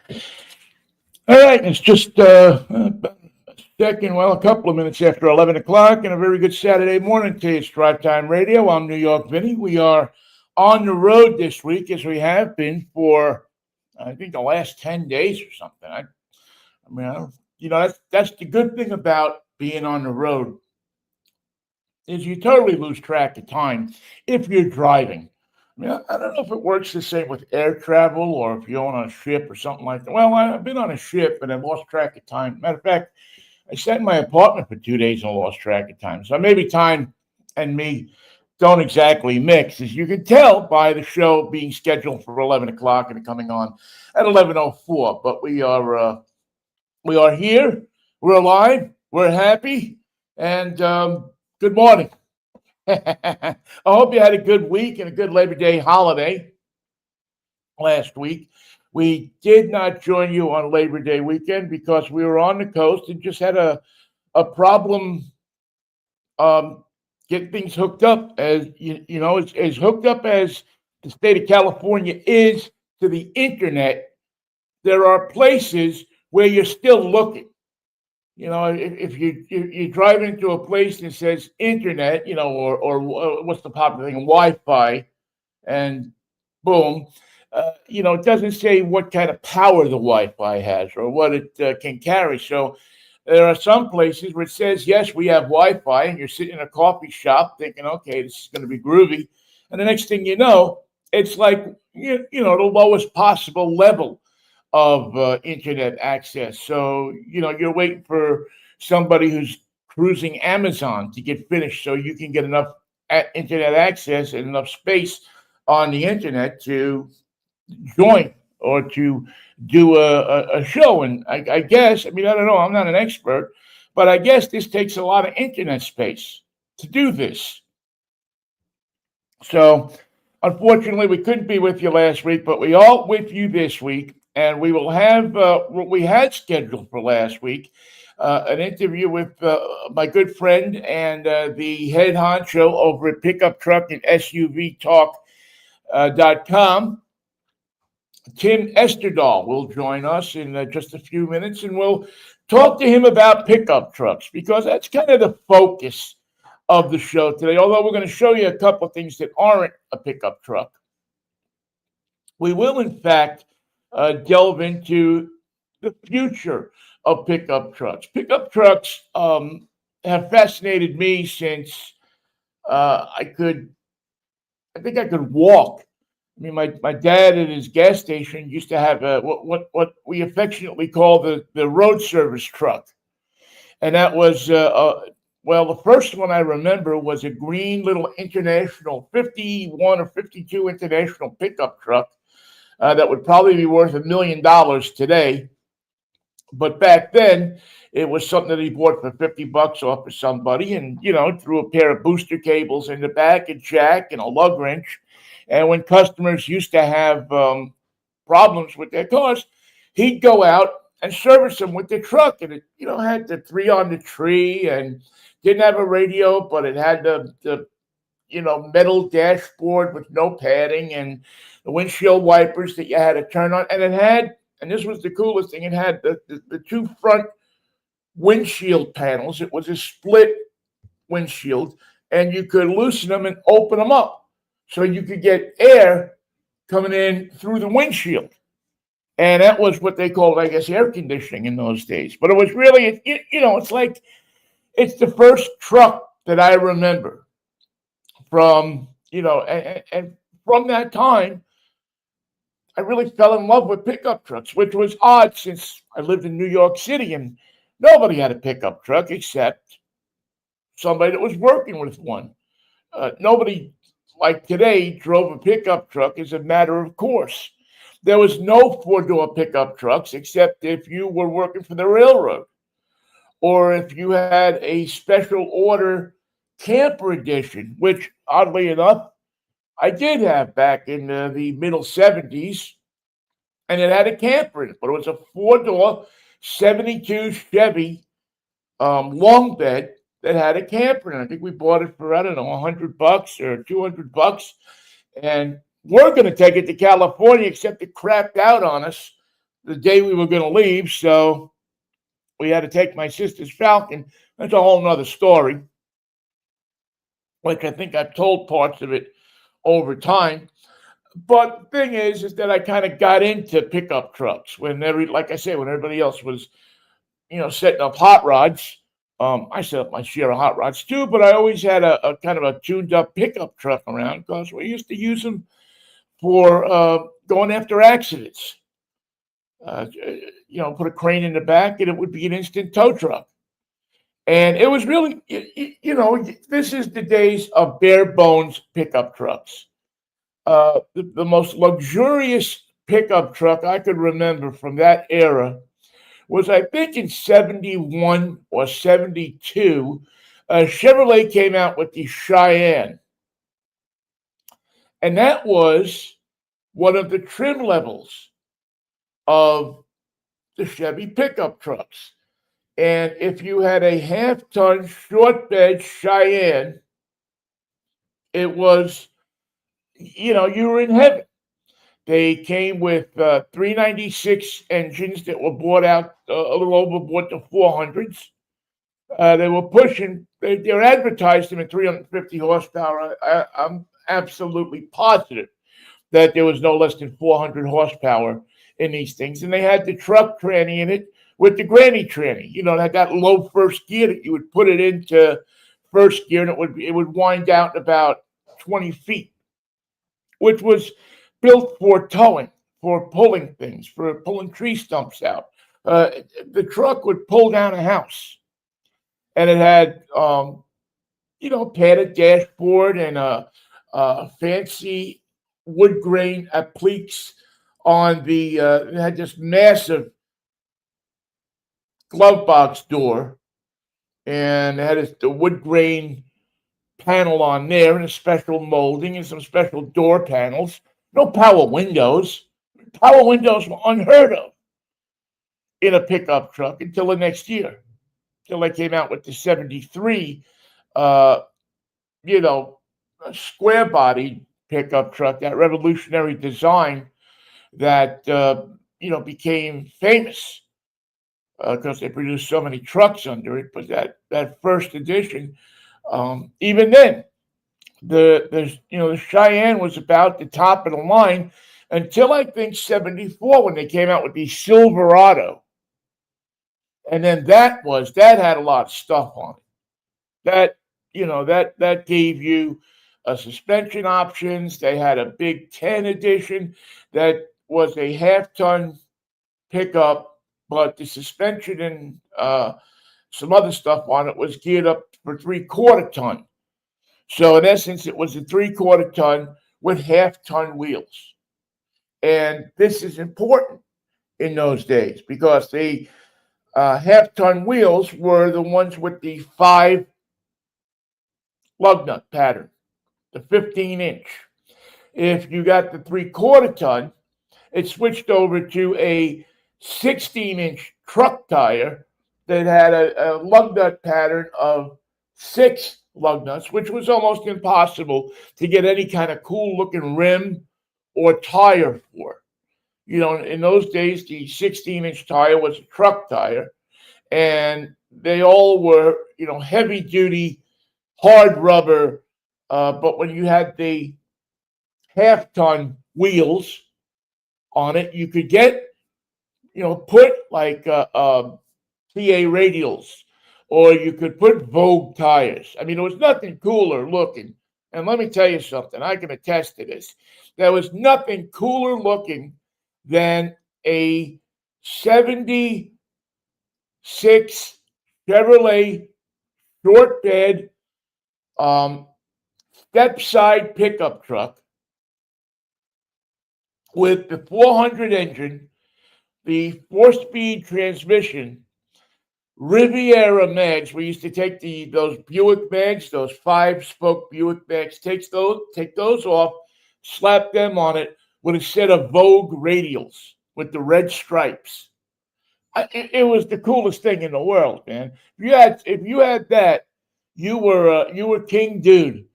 All right, it's just a couple of minutes after 11 o'clock, and a very good Saturday morning to you. It's Drivetime Radio. I'm New York Vinnie. We are on the road this week, as we have been for, I think, the last 10 days or something. I mean, I don't, that's the good thing about being on the road is you totally lose track of time if you're driving. I mean, I don't know if it works the same with air travel or if you're on a ship or something like that. Well, I've been on a ship and I lost track of time. Matter of fact, I sat in my apartment for 2 days and lost track of time. So maybe time and me don't exactly mix, as you can tell by the show being scheduled for 11 o'clock and coming on at 11:04. But we are here. We're alive. We're happy. And good morning. I hope you had a good week and a good Labor Day holiday last week. We did not join you on Labor Day weekend because we were on the coast and just had a problem getting things hooked up. As as hooked up as the state of California is to the internet, there are places where you're still looking. If you drive into a place that says internet, or what's the popular thing, Wi-Fi, and boom, it doesn't say what kind of power the Wi-Fi has or what it can carry. So there are some places where it says, yes, we have Wi-Fi, and you're sitting in a coffee shop thinking, okay, this is going to be groovy, and the next thing you know, it's like the lowest possible level of internet access. So, you're waiting for somebody who's cruising Amazon to get finished so you can get enough internet access and enough space on the internet to join or to do a show. And I guess, I mean, I don't know, I'm not an expert, but I guess this takes a lot of internet space to do this. So, unfortunately, we couldn't be with you last week, but we are with you this week. And we will have what we had scheduled for last week, an interview with my good friend and the head honcho over at Pickup Truck and SUV Talk.com. Tim Esterdahl will join us in just a few minutes, and we'll talk to him about pickup trucks because that's kind of the focus of the show today. Although we're going to show you a couple of things that aren't a pickup truck. We will, in fact, delve into the future of pickup trucks. Pickup trucks have fascinated me since I think I could walk. I mean, my dad at his gas station used to have what we affectionately call the road service truck. And that was, the first one I remember was a green little international 51 or 52 international pickup truck. That would probably be worth $1 million today. But back then, it was something that he bought for $50 off of somebody and, threw a pair of booster cables in the back, a jack, and a lug wrench. And when customers used to have problems with their cars, he'd go out and service them with the truck. And it, had the 3 on the tree and didn't have a radio, but it had the metal dashboard with no padding and the windshield wipers that you had to turn on. And it had, and this was the coolest thing, it had the 2 front windshield panels. It was a split windshield, and you could loosen them and open them up so you could get air coming in through the windshield. And that was what they called, I guess, air conditioning in those days. But it was really, it's like, it's the first truck that I remember from, and from that time, I really fell in love with pickup trucks, which was odd since I lived in New York City and nobody had a pickup truck except somebody that was working with one. Nobody, like today, drove a pickup truck as a matter of course. There was no 4-door pickup trucks except if you were working for the railroad or if you had a special order camper edition, which oddly enough, I did have back in the middle 70s, and it had a camper in it, but it was a 4-door 72 Chevy long bed that had a camper in it. I think we bought it for, I don't know, $100 or $200, and we're going to take it to California, except it crapped out on us the day we were going to leave, so we had to take my sister's Falcon. That's a whole nother story, which I think I've told parts of it over time. But the thing is that I kind of got into pickup trucks when like I said, when everybody else was, setting up hot rods. I set up my share of hot rods too, but I always had a kind of a tuned up pickup truck around because we used to use them for going after accidents. Put a crane in the back and it would be an instant tow truck. And it was really, this is the days of bare bones pickup trucks. The most luxurious pickup truck I could remember from that era was, I think, in 71 or 72, Chevrolet came out with the Cheyenne. And that was one of the trim levels of the Chevy pickup trucks. And if you had a half-ton short bed Cheyenne, it was, you were in heaven. They came with 396 engines that were bought out a little overboard to 400s. They were pushing, they're advertised them at 350 horsepower. I'm absolutely positive that there was no less than 400 horsepower in these things. And they had the truck tranny in it with the granny tranny. That low first gear that you would put it into first gear, and it would wind out about 20 feet, which was built for towing, for pulling things, for pulling tree stumps out. The truck would pull down a house, and it had, padded dashboard and a fancy wood grain appliques on the. It had this massive glove box door, and it had the wood grain panel on there and a special molding and some special door panels. No power windows. Power windows were unheard of in a pickup truck until the next year, until they came out with the 73, square body pickup truck, that revolutionary design that, became famous because they produced so many trucks under it. But that first edition, even then, the Cheyenne was about the top of the line until I think 74 when they came out with the Silverado. And then that had a lot of stuff on it. That gave you suspension options. They had a big 10 edition that was a half-ton pickup, but the suspension and some other stuff on it was geared up for 3/4 ton. So in essence, it was a 3/4 ton with half-ton wheels. And this is important in those days because the half-ton wheels were the ones with the 5 lug nut pattern, the 15-inch. If you got the 3/4 ton, it switched over to a 16-inch truck tire that had a lug nut pattern of 6 lug nuts, which was almost impossible to get any kind of cool-looking rim or tire for. In those days, the 16-inch tire was a truck tire, and they all were, heavy-duty, hard rubber. But when you had the half-ton wheels on it, you could get, put like PA radials, or you could put Vogue tires. I mean, there was nothing cooler looking. And let me tell you something, I can attest to this. There was nothing cooler looking than a 76 Chevrolet short bed step side pickup truck with the 400 engine, the 4-speed transmission, Riviera mags. We used to take those Buick mags, those 5-spoke Buick mags, take those off, slap them on it with a set of Vogue radials with the red stripes. It was the coolest thing in the world, man. If you had that, you were King Dude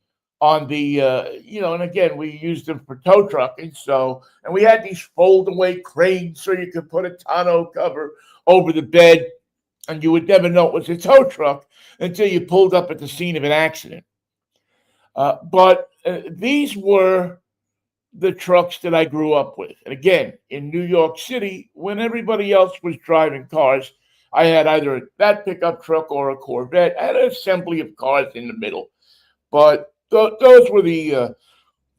on the, and again, we used them for tow trucking. So, and we had these fold away cranes so you could put a tonneau cover over the bed and you would never know it was a tow truck until you pulled up at the scene of an accident. But these were the trucks that I grew up with. And again, in New York City, when everybody else was driving cars, I had either that pickup truck or a Corvette. I had an assembly of cars in the middle. But those were the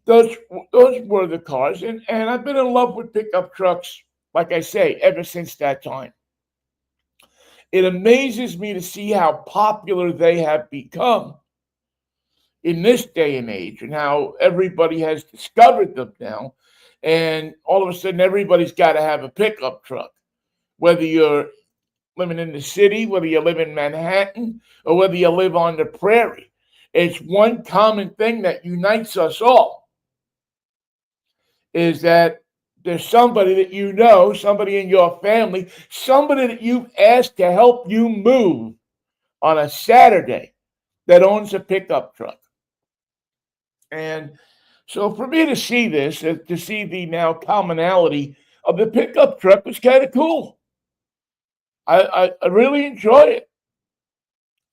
those were the cars, and I've been in love with pickup trucks, like I say, ever since that time. It amazes me to see how popular they have become in this day and age, and how everybody has discovered them now. And all of a sudden, everybody's got to have a pickup truck, whether you're living in the city, whether you live in Manhattan, or whether you live on the prairie. It's one common thing that unites us all is that there's somebody that you know, somebody in your family, somebody that you've asked to help you move on a Saturday that owns a pickup truck. And so for me to see this, to see the now commonality of the pickup truck was kind of cool. I really enjoy it.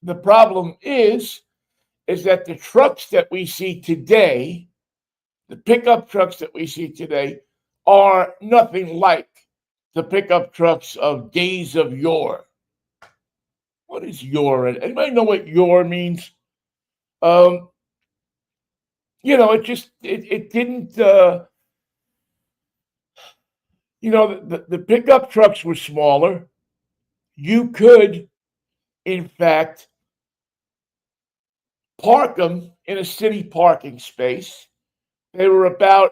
The problem is that the trucks that we see today, the pickup trucks that we see today, are nothing like the pickup trucks of days of yore. What is yore? Anybody know what yore means? Um, it didn't. The pickup trucks were smaller. You could, in fact, park them in a city parking space. They were about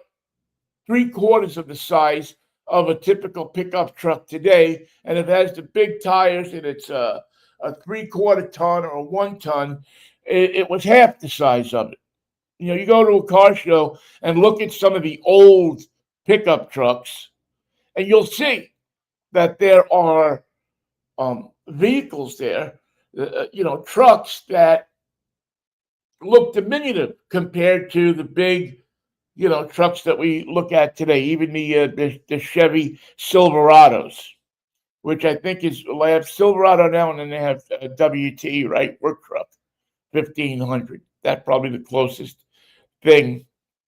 3/4 of the size of a typical pickup truck today, and it has the big tires, and it's a 3/4 ton or a 1 ton. It was half the size of it. You go to a car show and look at some of the old pickup trucks, and you'll see that there are vehicles there, trucks that look diminutive compared to the big, trucks that we look at today, even the Chevy Silverados, which I think they have Silverado now, and then they have WT, right? Work truck, 1500. That's probably the closest thing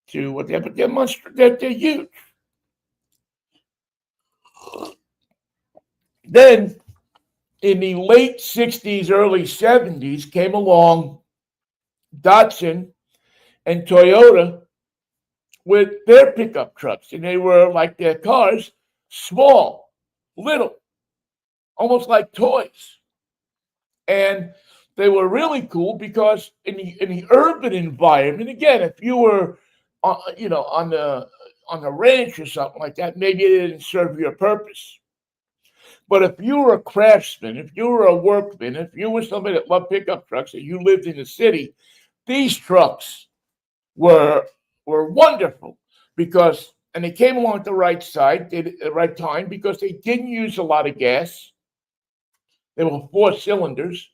to what they have, but they're huge. Then in the late 60s, early 70s, came along Datsun and Toyota with their pickup trucks, and they were like their cars, small, little, almost like toys. And they were really cool because in the urban environment, again, if you were, on the ranch or something like that, maybe it didn't serve your purpose. But if you were a craftsman, if you were a workman, if you were somebody that loved pickup trucks and you lived in the city, these trucks were wonderful and they came along at the right right time because they didn't use a lot of gas. They were 4 cylinders.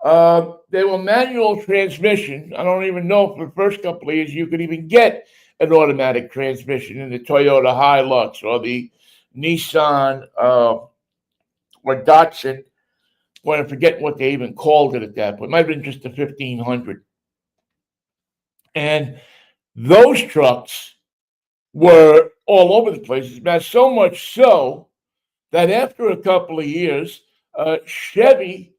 They were manual transmission. I don't even know if the first couple of years you could even get an automatic transmission in the Toyota Hilux or the Nissan or Datsun. I forget what they even called it at that point. It might have been just the 1500. And those trucks were all over the place. Now, so much so that after a couple of years, Chevy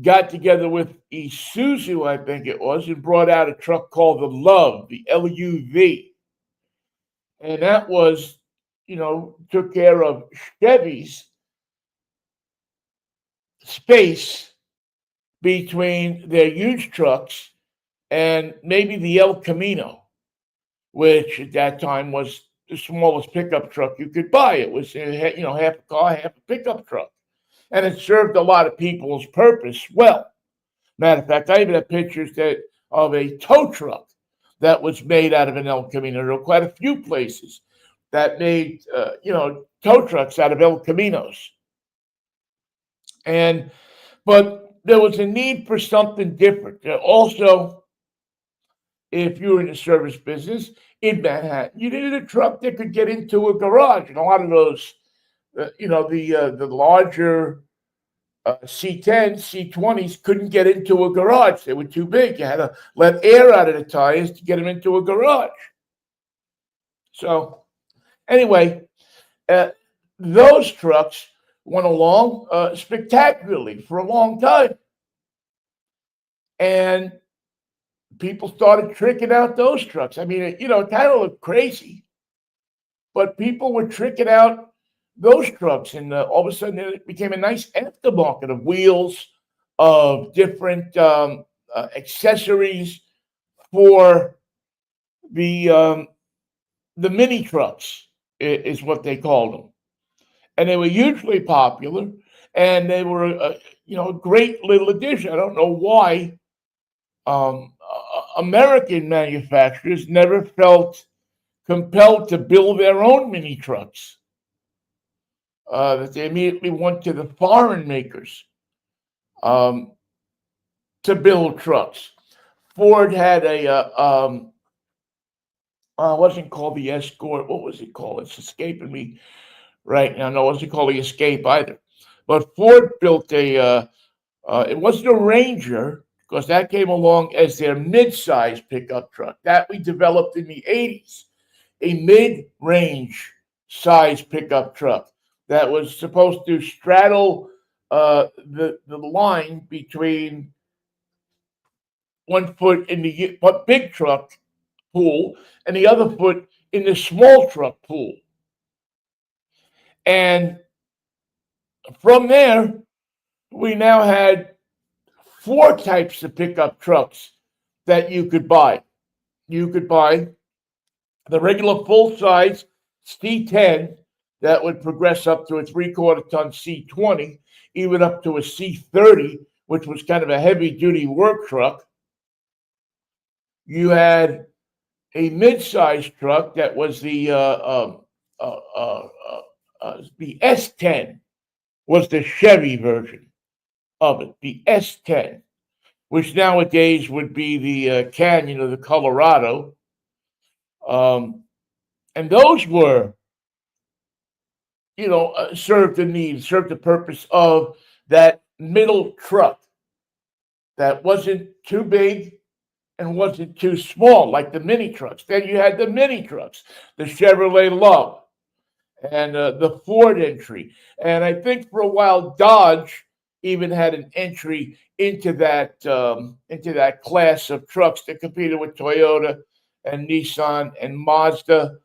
got together with Isuzu, I think it was, and brought out a truck called the Love, the LUV. And that was, took care of Chevy's space between their huge trucks and maybe the El Camino, which at that time was the smallest pickup truck you could buy. It was, half a car, half a pickup truck. And it served a lot of people's purpose well. Matter of fact, I even have pictures of a tow truck that was made out of an El Camino. There were quite a few places that made, tow trucks out of El Caminos. But there was a need for something different. Also, if you were in the service business in Manhattan, you needed a truck that could get into a garage. And a lot of those, the larger C10s, C20s couldn't get into a garage. They were too big. You had to let air out of the tires to get them into a garage. So anyway, uh, those trucks went along spectacularly for a long time. And people started tricking out those trucks. I mean, it kind of looked crazy, but people were tricking out those trucks. And all of a sudden, it became a nice aftermarket of wheels, of different accessories for the mini trucks, is what they called them. And they were hugely popular, and they were a great little addition. I don't know why American manufacturers never felt compelled to build their own mini trucks. That they immediately went to the foreign makers um, to build trucks. Ford had wasn't called the Escort. What was it called? It's escaping me right now. No, it wasn't called the Escape either. But Ford built it wasn't a Ranger, because that came along as their mid-size pickup truck. That we developed in the 80s, a mid-range size pickup truck that was supposed to straddle the line between one foot in the big truck pool and the other foot in the small truck pool. And from there, we now had four types of pickup trucks that you could buy. You could buy the regular full-size C10 that would progress up to a three-quarter-ton C20, even up to a C30, which was kind of a heavy-duty work truck. You had a mid-size truck that was the S10, was the Chevy version of it, the S10, which nowadays would be the Canyon of the Colorado. And those were, served the purpose of that middle truck that wasn't too big and wasn't too small, like the mini trucks. Then you had the mini trucks, the Chevrolet Love, and the Ford entry. And I think for a while, Dodge even had an entry into that class of trucks that competed with Toyota and Nissan and Mazda.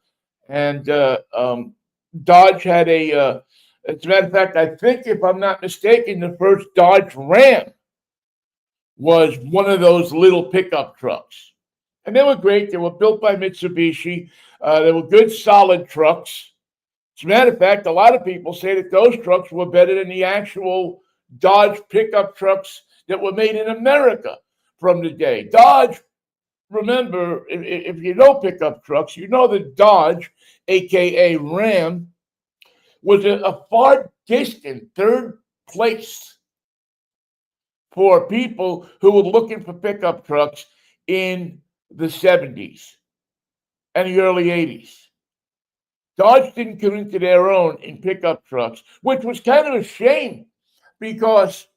And Dodge had as a matter of fact, I think, if I'm not mistaken, the first Dodge Ram was one of those little pickup trucks. And they were great. They were built by Mitsubishi. They were good, solid trucks. As a matter of fact, a lot of people say that those trucks were better than the actual Dodge pickup trucks that were made in America from the day. Dodge, remember, if you know pickup trucks, you know that Dodge, aka Ram, was a far distant third place for people who were looking for pickup trucks in the 70s and the early 80s. Dodge didn't come into their own in pickup trucks, which was kind of a shame, because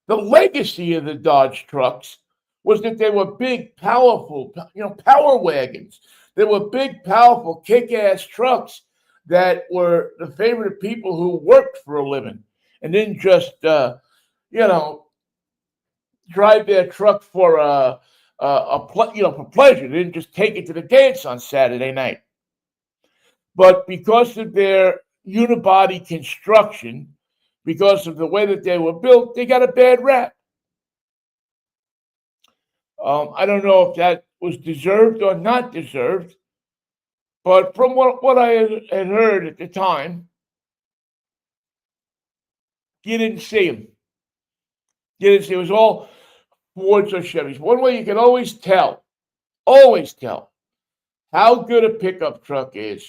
the legacy of the Dodge trucks was that they were big, powerful, power wagons. They were big, powerful, kick-ass trucks that were the favorite of people who worked for a living and didn't just, drive their truck for for pleasure. They didn't just take it to the dance on Saturday night. But because of their unibody construction, because of the way that they were built, they got a bad rap. I don't know if that was deserved or not deserved, but from what I had heard at the time, you didn't see them. You didn't see. It was all Fords or Chevys. One way you can always tell how good a pickup truck is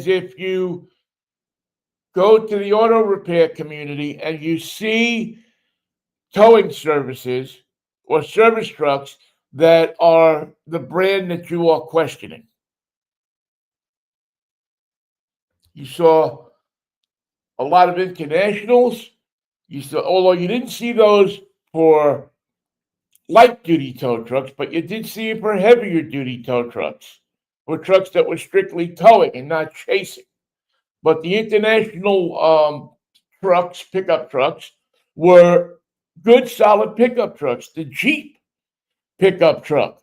if you go to the auto repair community and you see towing services or service trucks that are the brand that you are questioning. You saw a lot of internationals. You saw, although you didn't see those for light duty tow trucks, but you did see it for heavier duty tow trucks, for trucks that were strictly towing and not chasing. But the international trucks, pickup trucks, were good, solid pickup trucks. The Jeep pickup truck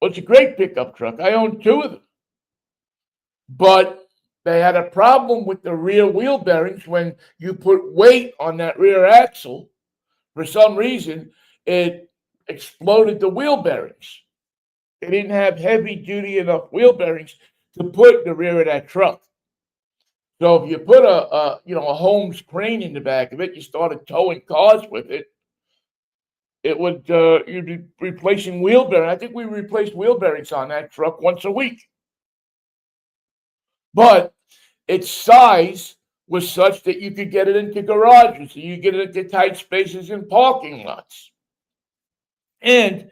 was a great pickup truck. I owned two of them. But they had a problem with the rear wheel bearings when you put weight on that rear axle. For some reason, it exploded the wheel bearings. They didn't have heavy duty enough wheel bearings to put in the rear of that truck. So if you put a Holmes crane in the back of it, you started towing cars with it, it would you'd be replacing wheel bearings. I think we replaced wheel bearings on that truck once a week. But its size was such that you could get it into garages, so you get it into tight spaces in parking lots. And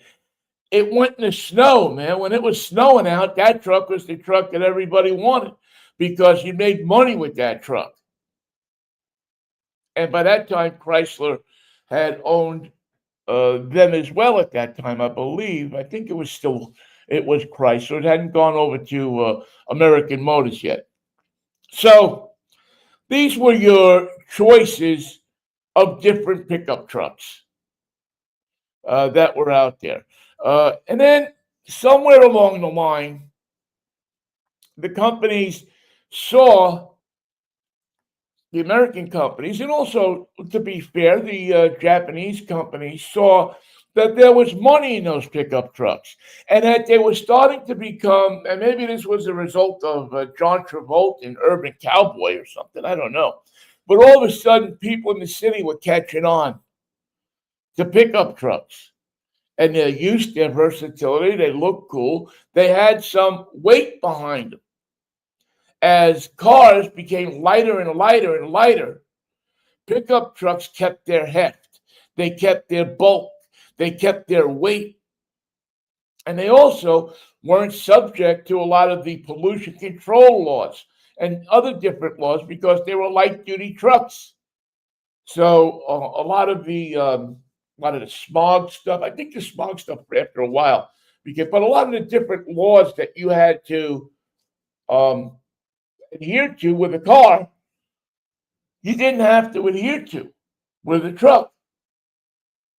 it went in the snow, man. When it was snowing out, that truck was the truck that everybody wanted because you made money with that truck. And by that time, Chrysler had owned them as well at that time, I believe. I think it was Chrysler. It hadn't gone over to American Motors yet. So these were your choices of different pickup trucks that were out there. And then somewhere along the line, the companies saw, the American companies, and also, to be fair, the Japanese companies saw that there was money in those pickup trucks and that they were starting to become, and maybe this was a result of John Travolta in Urban Cowboy or something, I don't know. But all of a sudden, people in the city were catching on to pickup trucks. And their use, their versatility, they looked cool. They had some weight behind them. As cars became lighter and lighter and lighter, pickup trucks kept their heft. They kept their bulk. They kept their weight. And they also weren't subject to a lot of the pollution control laws and other different laws because they were light-duty trucks. So a lot of the smog stuff, I think the smog stuff after a while, but a lot of the different laws that you had to adhere to with a car, you didn't have to adhere to with a truck.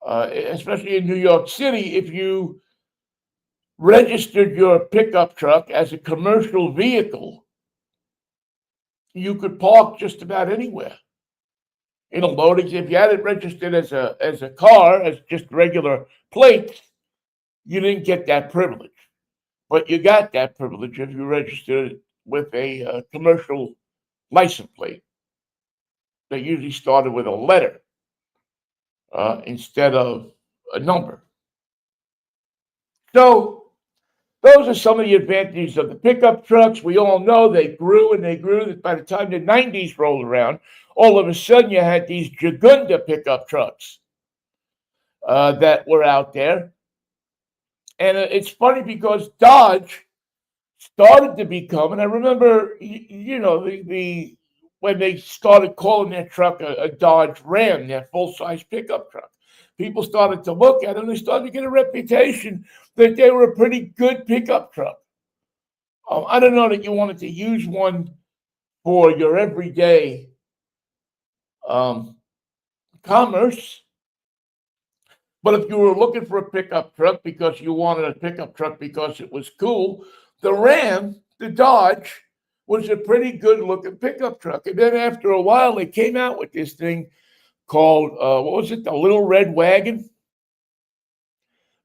Especially in New York City, if you registered your pickup truck as a commercial vehicle, you could park just about anywhere. In a loading, if you had it registered as a car, as just regular plates, you didn't get that privilege. But you got that privilege if you registered it with a commercial license plate. They usually started with a letter instead of a number. So those are some of the advantages of the pickup trucks. We all know they grew and they grew. By the time the 90s rolled around, all of a sudden you had these Jagunda pickup trucks that were out there. And it's funny because Dodge started to become, and I remember, the when they started calling their truck a Dodge Ram, their full-size pickup truck. People started to look at them. They started to get a reputation that they were a pretty good pickup truck. I don't know that you wanted to use one for your everyday commerce, but if you were looking for a pickup truck because you wanted a pickup truck because it was cool, the Ram, the Dodge, was a pretty good-looking pickup truck. And then after a while, they came out with this thing called, what was it, the Little Red Wagon,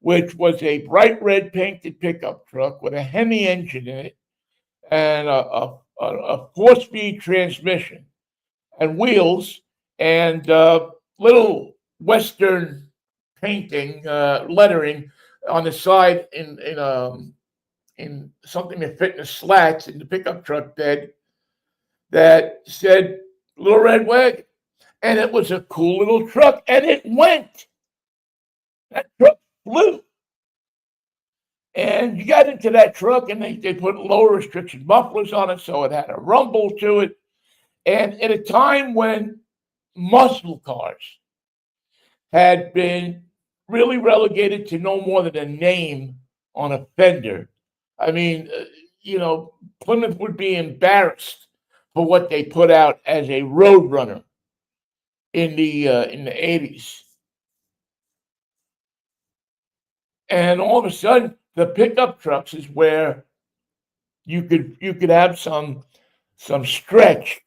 which was a bright red painted pickup truck with a Hemi engine in it and a four-speed transmission and wheels and little Western painting, lettering on the side in something that fit in the slats in the pickup truck bed that said Little Red Wagon. And it was a cool little truck, and it went. That truck flew. And you got into that truck, and they put low restriction mufflers on it, so it had a rumble to it. And at a time when muscle cars had been really relegated to no more than a name on a fender, I mean, Plymouth would be embarrassed for what they put out as a road runner in the 80s. And all of a sudden, the pickup trucks is where you could have some stretch.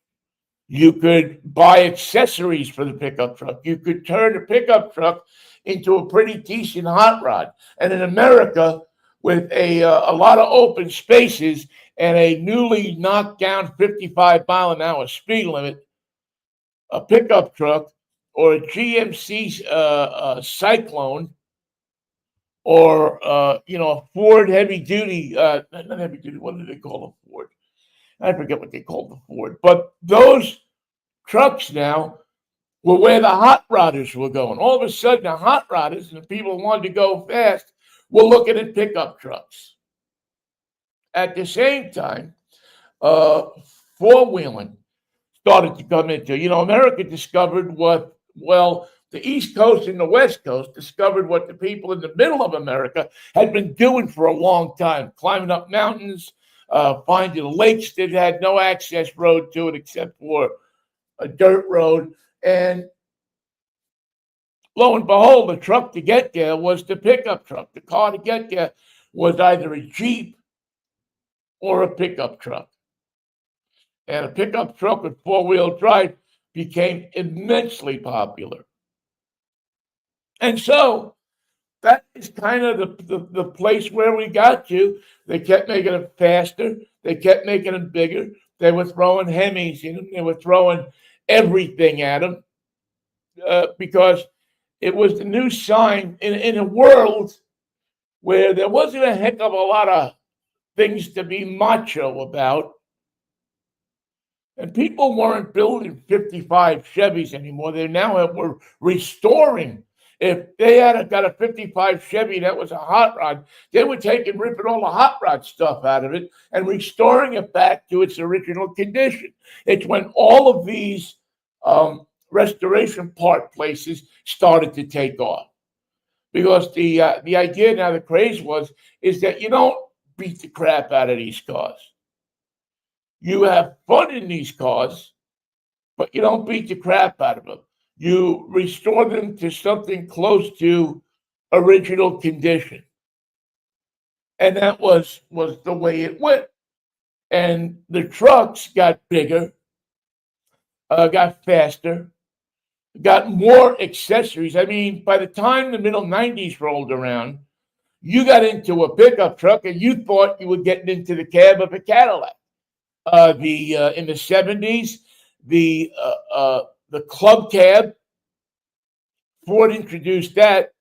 You could buy accessories for the pickup truck. You could turn a pickup truck into a pretty decent hot rod. And in America, with a lot of open spaces and a newly knocked down 55-mile-an-hour speed limit, a pickup truck or a GMC Cyclone or a Ford heavy duty, not heavy duty. What do they call a Ford? I forget what they called the Ford. But those trucks now were where the hot rodders were going. All of a sudden, the hot rodders and the people who wanted to go fast were looking at pickup trucks. At the same time, four-wheeling started to come into. America discovered the East Coast and the West Coast discovered what the people in the middle of America had been doing for a long time, climbing up mountains, finding lakes that had no access road to it except for a dirt road. And lo and behold, the truck to get there was the pickup truck. The car to get there was either a Jeep or a pickup truck. And a pickup truck with four-wheel drive became immensely popular. And so that is kind of the place where we got to. They kept making them faster. They kept making them bigger. They were throwing Hemis in them. They were throwing everything at them because it was the new sign in a world where there wasn't a heck of a lot of things to be macho about. And people weren't building 55 Chevys anymore. They now were restoring. If they had got a 55 Chevy that was a hot rod, they were ripping all the hot rod stuff out of it and restoring it back to its original condition. It's when all of these restoration part places started to take off. Because the idea now, the craze is that you don't beat the crap out of these cars. You have fun in these cars, but you don't beat the crap out of them. You restore them to something close to original condition. And that was the way it went. And the trucks got bigger, got faster, got more accessories. I mean, by the time the middle 90s rolled around, you got into a pickup truck and you thought you were getting into the cab of a Cadillac. In the 70s, the club cab, Ford introduced that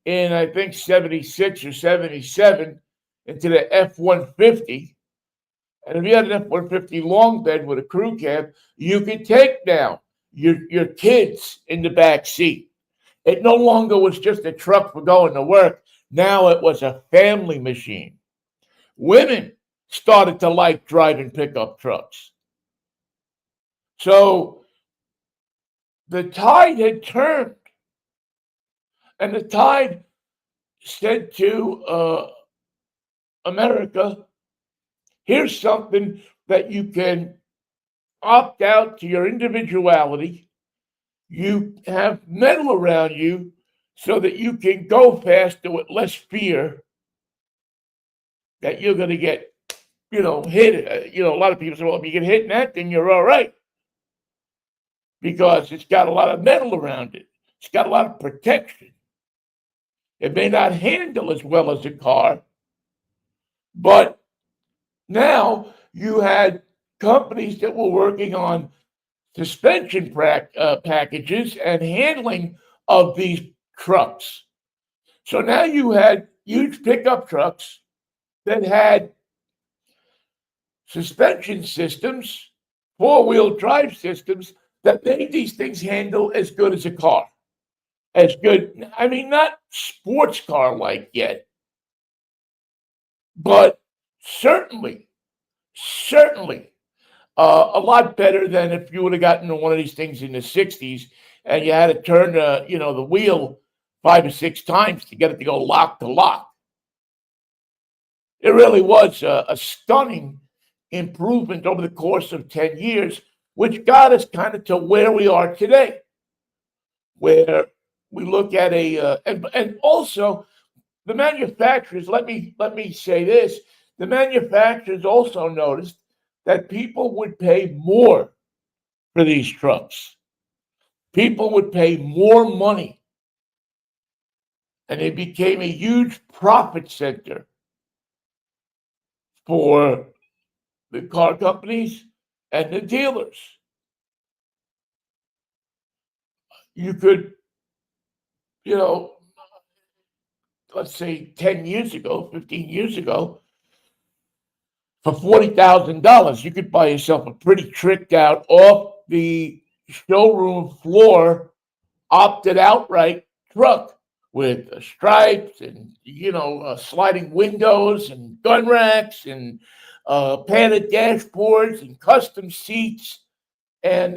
in, I think, 76 or 77 into the F-150. And if you had an F-150 long bed with a crew cab, you could take now your kids in the back seat. It no longer was just a truck for going to work. Now it was a family machine. Women started to like driving pickup trucks. So the tide had turned, and the tide said to America, here's something that you can opt out to your individuality. You have metal around you so that you can go faster with less fear that you're going to get hit. A lot of people say, well, if you get hit in that thing, you're all right. Because it's got a lot of metal around it. It's got a lot of protection. It may not handle as well as a car, but now you had companies that were working on suspension packages and handling of these trucks. So now you had huge pickup trucks that had suspension systems, four-wheel drive systems that made these things handle as good as a car. As good, I mean, not sports car like yet, but certainly, certainly a lot better than if you would have gotten one of these things in the 60s and you had to turn the wheel 5 or 6 times to get it to go lock to lock. It really was a stunning improvement over the course of 10 years, which got us kind of to where we are today, where we look at and also the manufacturers. Let me say this: the manufacturers also noticed that people would pay more for these trucks. People would pay more money, and it became a huge profit center for the car companies and the dealers. You could, you know, let's say 10 years ago, 15 years ago, for $40,000, you could buy yourself a pretty tricked out, off the showroom floor, opted outright truck with stripes and sliding windows and gun racks and padded dashboards and custom seats and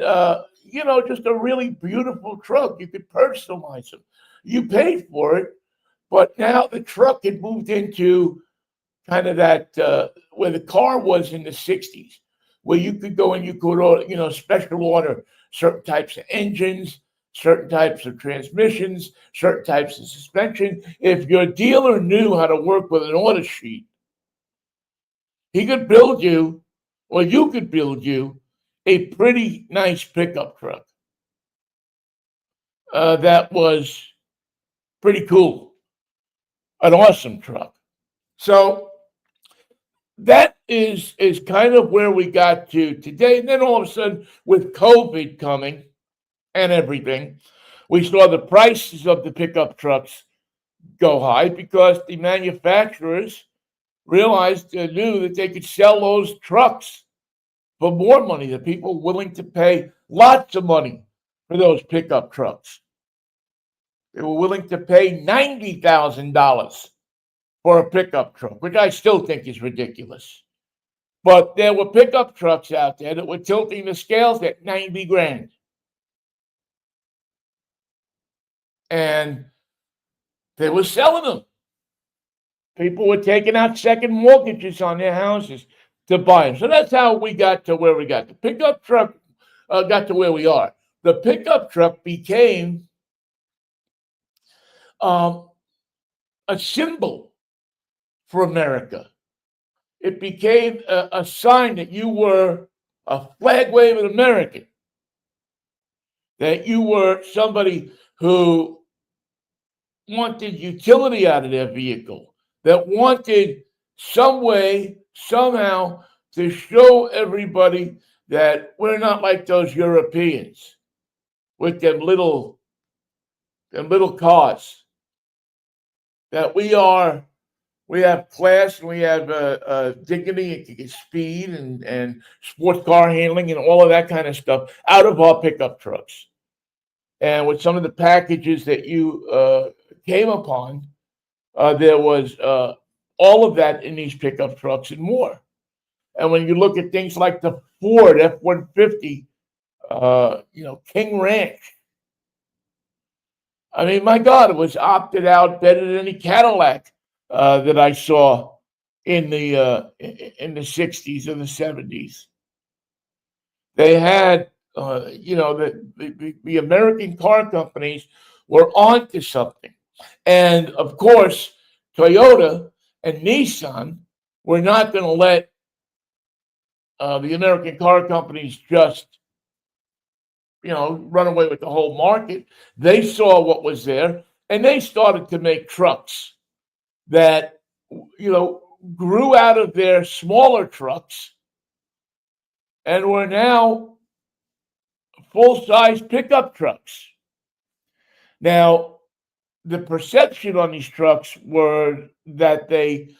just a really beautiful truck. You could personalize them. You paid for it, but now the truck had moved into kind of that where the car was in the 60s, where you could go and you could order, special order certain types of engines, certain types of transmissions, certain types of suspension. If your dealer knew how to work with an order sheet, he could build you, or you could build you, a pretty nice pickup truck that was pretty cool, an awesome truck. So that is kind of where we got to today. And then all of a sudden, with COVID coming and everything, we saw the prices of the pickup trucks go high because the manufacturers realized, knew that they could sell those trucks for more money. The people willing to pay lots of money for those pickup trucks. They were willing to pay $90,000 for a pickup truck, which I still think is ridiculous. But there were pickup trucks out there that were tilting the scales at 90 grand. And they were selling them. People were taking out second mortgages on their houses to buy them. So that's how we got to where we got. The pickup truck got to where we are. The pickup truck became a symbol for America. It became a sign that you were a flag-waving American, that you were somebody who wanted utility out of their vehicle, that wanted some way, somehow, to show everybody that we're not like those Europeans with them little cars, that we have class and we have dignity and speed and sports car handling and all of that kind of stuff out of our pickup trucks. And with some of the packages that you came upon, there was all of that in these pickup trucks and more. And when you look at things like the Ford F-150, King Ranch, I mean, my God, it was opted out better than any Cadillac that I saw in the 60s or the 70s. They had, the American car companies were onto something. And of course, Toyota and Nissan were not going to let the American car companies just, run away with the whole market. They saw what was there, and they started to make trucks that, grew out of their smaller trucks and were now full-size pickup trucks. Now, the perception on these trucks were that they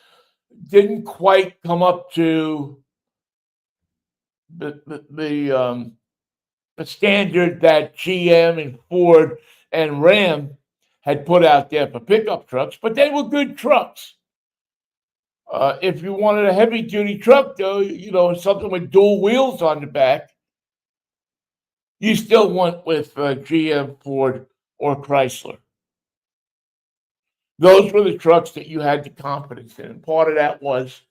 didn't quite come up to the standard that GM and Ford and Ram had put out there for pickup trucks, but they were good trucks. If you wanted a heavy duty truck, though, something with dual wheels on the back, you still went with GM, Ford, or Chrysler. Those were the trucks that you had the confidence in. And part of that was,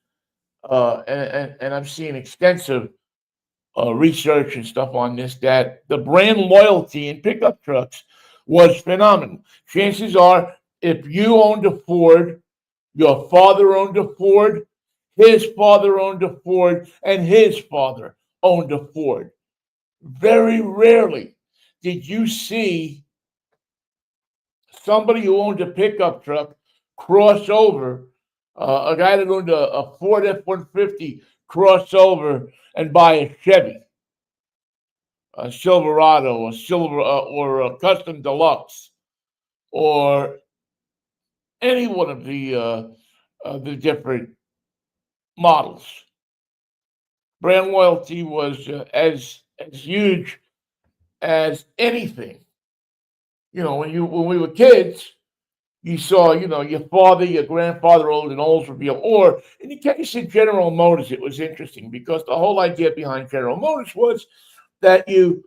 and I've seen extensive research and stuff on this, that the brand loyalty in pickup trucks was phenomenal. Chances are, if you owned a Ford, your father owned a Ford, his father owned a Ford, and his father owned a Ford. Very rarely did you see somebody who owned a pickup truck cross over, a guy that owned a Ford F-150 cross over and buy a Chevy, a Silverado, or a Custom Deluxe, or any one of the different models. Brand loyalty was as huge as anything. When we were kids, you saw, your father, your grandfather owned an Oldsmobile, or in the case of General Motors, it was interesting because the whole idea behind General Motors was that you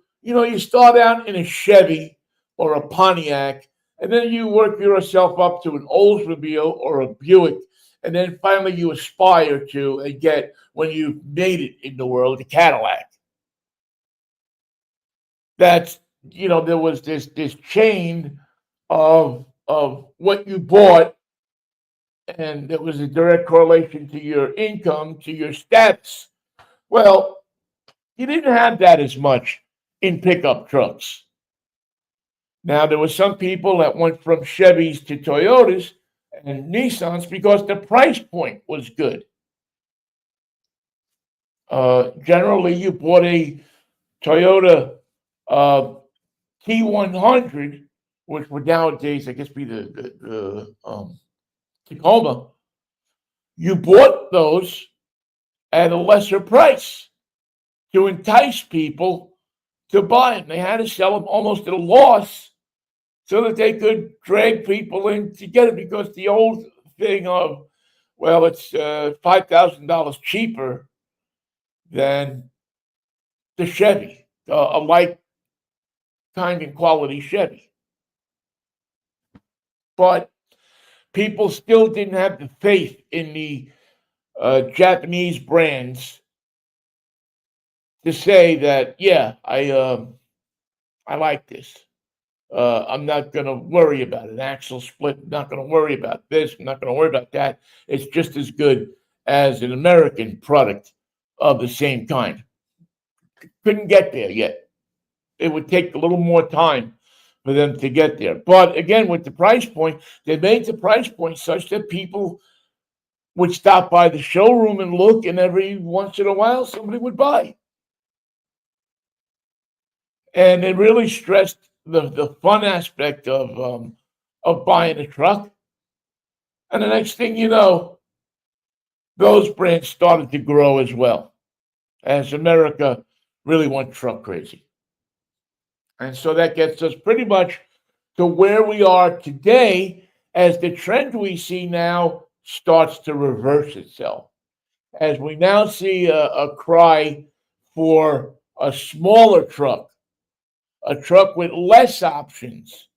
start out in a Chevy or a Pontiac, and then you work yourself up to an Oldsmobile or a Buick, and then finally you aspire to and get, when you've made it in the world, a Cadillac. That's there was this chain of what you bought, and there was a direct correlation to your income, to your stats. Well, you didn't have that as much in pickup trucks. Now, there were some people that went from Chevys to Toyotas and Nissans because the price point was good. Generally, you bought a Toyota T100, which would nowadays, I guess, be the Tacoma. You bought those at a lesser price to entice people to buy them. They had to sell them almost at a loss so that they could drag people in to get it, because the old thing of, well, it's $5,000 cheaper than the Chevy, a light kind and quality Chevy. But people still didn't have the faith in the Japanese brands to say that, yeah, I like this. I'm not going to worry about an axle split. I'm not going to worry about this. I'm not going to worry about that. It's just as good as an American product of the same kind. Couldn't get there yet. It would take a little more time for them to get there. But again, with the price point, they made the price point such that people would stop by the showroom and look, and every once in a while somebody would buy. And it really stressed the fun aspect of buying a truck. And the next thing you know, those brands started to grow as well, as America really went truck crazy. And so that gets us pretty much to where we are today, as the trend we see now starts to reverse itself. As we now see a cry for a smaller truck, a truck with less options,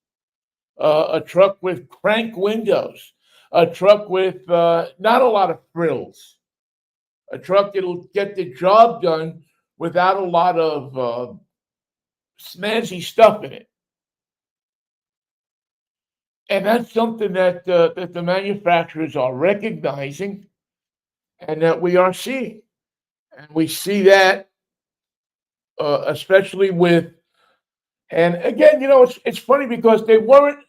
a truck with crank windows, a truck with not a lot of frills, a truck that'll get the job done without a lot of snazzy stuff in it. And that's something that the manufacturers are recognizing and that we are seeing. And we see that especially with, and again, it's funny because they weren't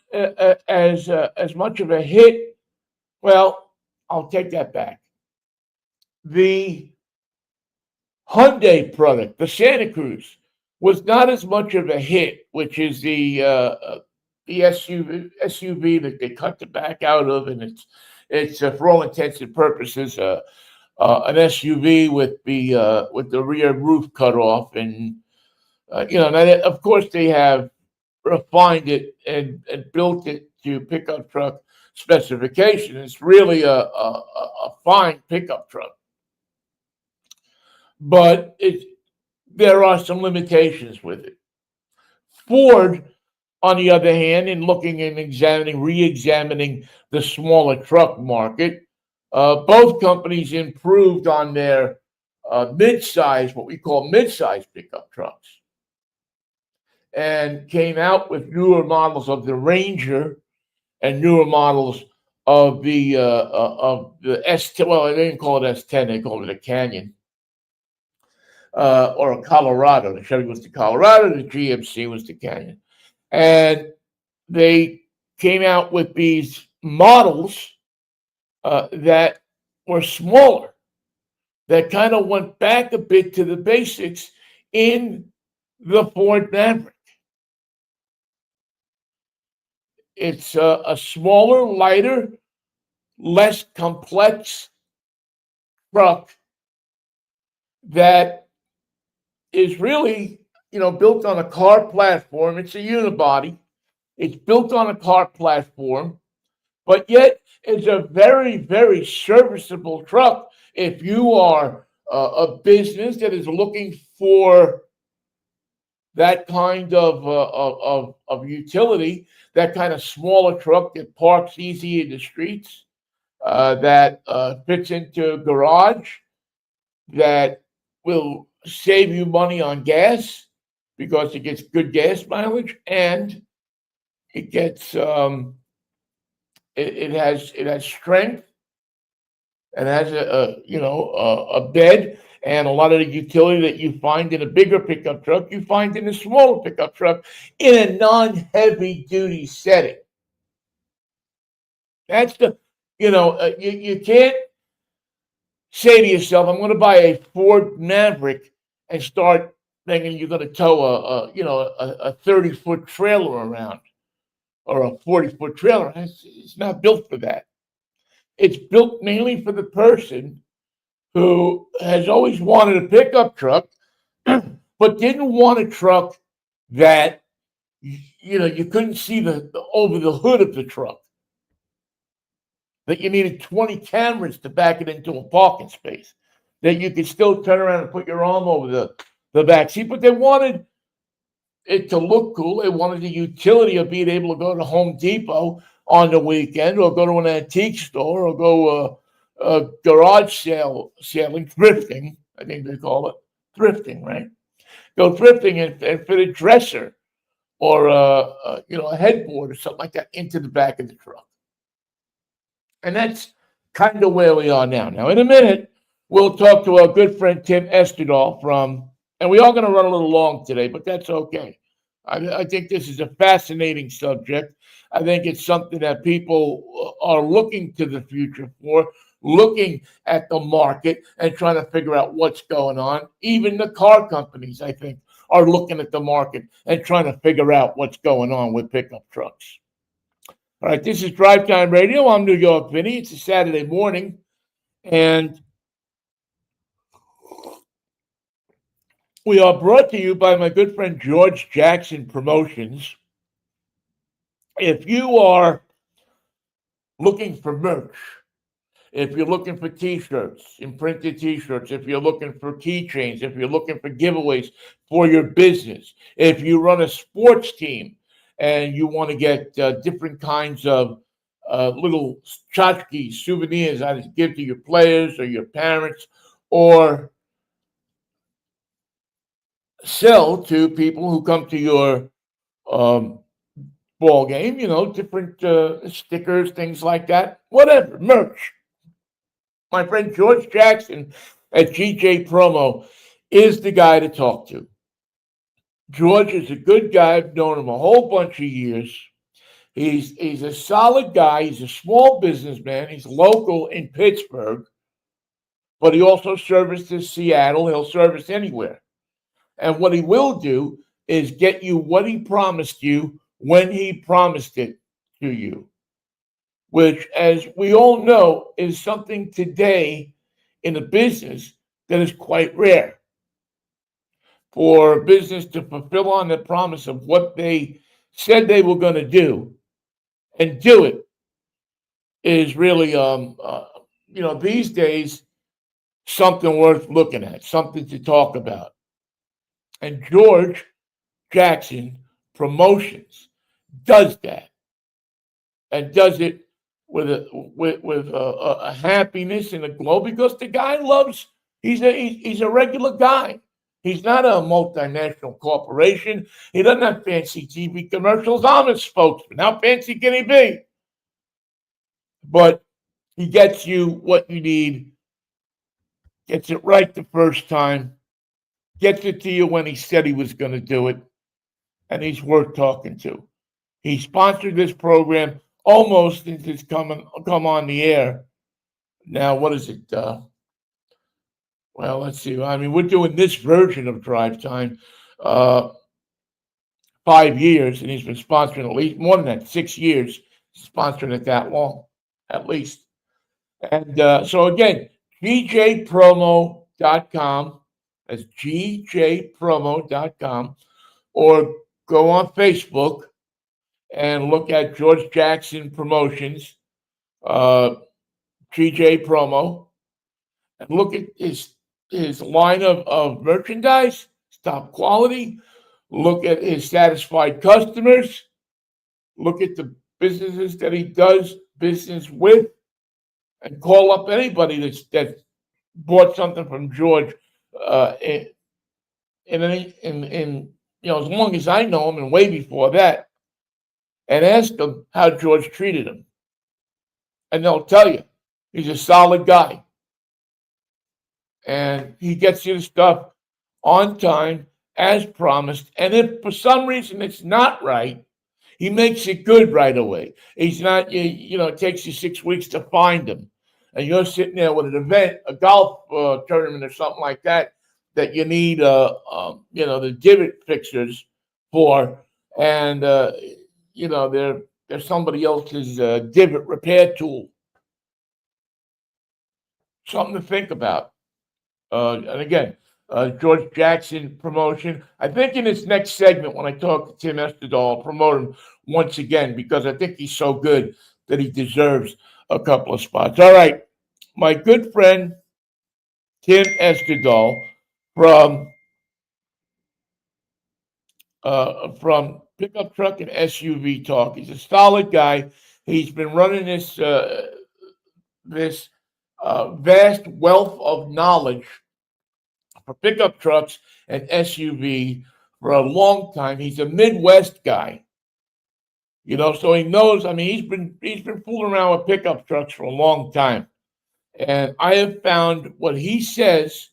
as much of a hit. Well, I'll take that back. The Hyundai product, the Santa Cruz, was not as much of a hit, which is the SUV that they cut the back out of, and it's for all intents and purposes an SUV with the rear roof cut off, and of course they have refined it and built it to pickup truck specification. It's really a fine pickup truck, but there are some limitations with it. Ford, on the other hand, in looking and re-examining the smaller truck market, both companies improved on their mid-size, what we call mid-size pickup trucks, and came out with newer models of the Ranger and newer models of the S10. Well, they didn't call it S10; they called it a Canyon or a Colorado. The Chevy was the Colorado, the GMC was the Canyon, and they came out with these models that were smaller, that kind of went back a bit to the basics in the Ford Maverick. It's a smaller, lighter, less complex truck that is really, built on a car platform. It's a unibody. It's built on a car platform, but yet it's a very, very serviceable truck if you are a business that is looking for that kind of utility, that kind of smaller truck that parks easy in the streets, that fits into a garage, that will save you money on gas because it gets good gas mileage, and it gets it has strength, and has a bed, and a lot of the utility that you find in a bigger pickup truck, you find in a smaller pickup truck in a non-heavy duty setting. That's you can't say to yourself, I'm going to buy a Ford Maverick and start thinking you're going to tow a 30-foot trailer around, or a 40-foot trailer. It's not built for that. It's built mainly for the person who has always wanted a pickup truck, but didn't want a truck that you couldn't see over the hood of the truck, that you needed 20 cameras to back it into a parking space, that you could still turn around and put your arm over the back seat, but they wanted it to look cool. They wanted the utility of being able to go to Home Depot on the weekend, or go to an antique store, or go garage sailing, thrifting, I think they call it thrifting, right? Go thrifting and fit a dresser or a headboard or something like that into the back of the truck. And that's kind of where we are now. Now, in a minute, we'll talk to our good friend Tim Esterdahl and we are going to run a little long today, but that's okay. I think this is a fascinating subject. I think it's something that people are looking to the future for, looking at the market and trying to figure out what's going on. Even the car companies, I think, are looking at the market and trying to figure out what's going on with pickup trucks. All right, this is Drivetime Radio. I'm New York Vinnie. It's a Saturday morning, and we are brought to you by my good friend George Jackson Promotions. If you are looking for merch, if you're looking for T-shirts, imprinted T-shirts, if you're looking for keychains, if you're looking for giveaways for your business, if you run a sports team and you want to get different kinds of little tchotchkes, souvenirs either to give to your players or your parents, or sell to people who come to your ball game, different stickers, things like that, whatever, merch. My friend George Jackson at GJ Promo is the guy to talk to. George is a good guy. I've known him a whole bunch of years. He's a solid guy. He's a small businessman. He's local in Pittsburgh, but he also services Seattle. He'll service anywhere. And what he will do is get you what he promised you when he promised it to you, which, as we all know, is something today in a business that is quite rare. For a business to fulfill on the promise of what they said they were going to do and do it is really, these days, something worth looking at, something to talk about. And George Jackson Promotions does that, and does it with a happiness and a glow, because the guy loves. He's a regular guy. He's not a multinational corporation. He doesn't have fancy TV commercials. I'm a spokesman. How fancy can he be? But he gets you what you need, gets it right the first time, gets it to you when he said he was going to do it, and he's worth talking to. He sponsored this program almost since it's come on the air. Now, what is it? Well, let's see. I mean, we're doing this version of Drive Time 5 years, and he's been sponsoring at least more than that, 6 years, sponsoring it that long, at least. And so, again, gjpromo.com. That's gjpromo.com. Or go on Facebook and look at George Jackson Promotions, GJ Promo, and look at his line of merchandise, top quality. Look at his satisfied customers. Look at the businesses that he does business with, and call up anybody that bought something from George. As long as I know him, and way before that, and ask them how George treated him, and they'll tell you he's a solid guy, and he gets you the stuff on time as promised. And if for some reason it's not right, he makes it good right away. He's not, it takes you 6 weeks to find him, and you're sitting there with an event, a golf tournament or something like that you need, the divot fixers for, and they're somebody else's divot repair tool. Something to think about. And again, George Jackson Promotion. I think in this next segment, when I talk to Tim Esterdal, I'll promote him once again, because I think he's so good that he deserves a couple of spots. All right, my good friend Tim Esterdal from Pickup Truck and SUV Talk. He's a solid guy. He's been running this vast wealth of knowledge for pickup trucks and SUV for a long time. He's a Midwest guy, so he knows. I mean, he's been fooling around with pickup trucks for a long time, and I have found what he says,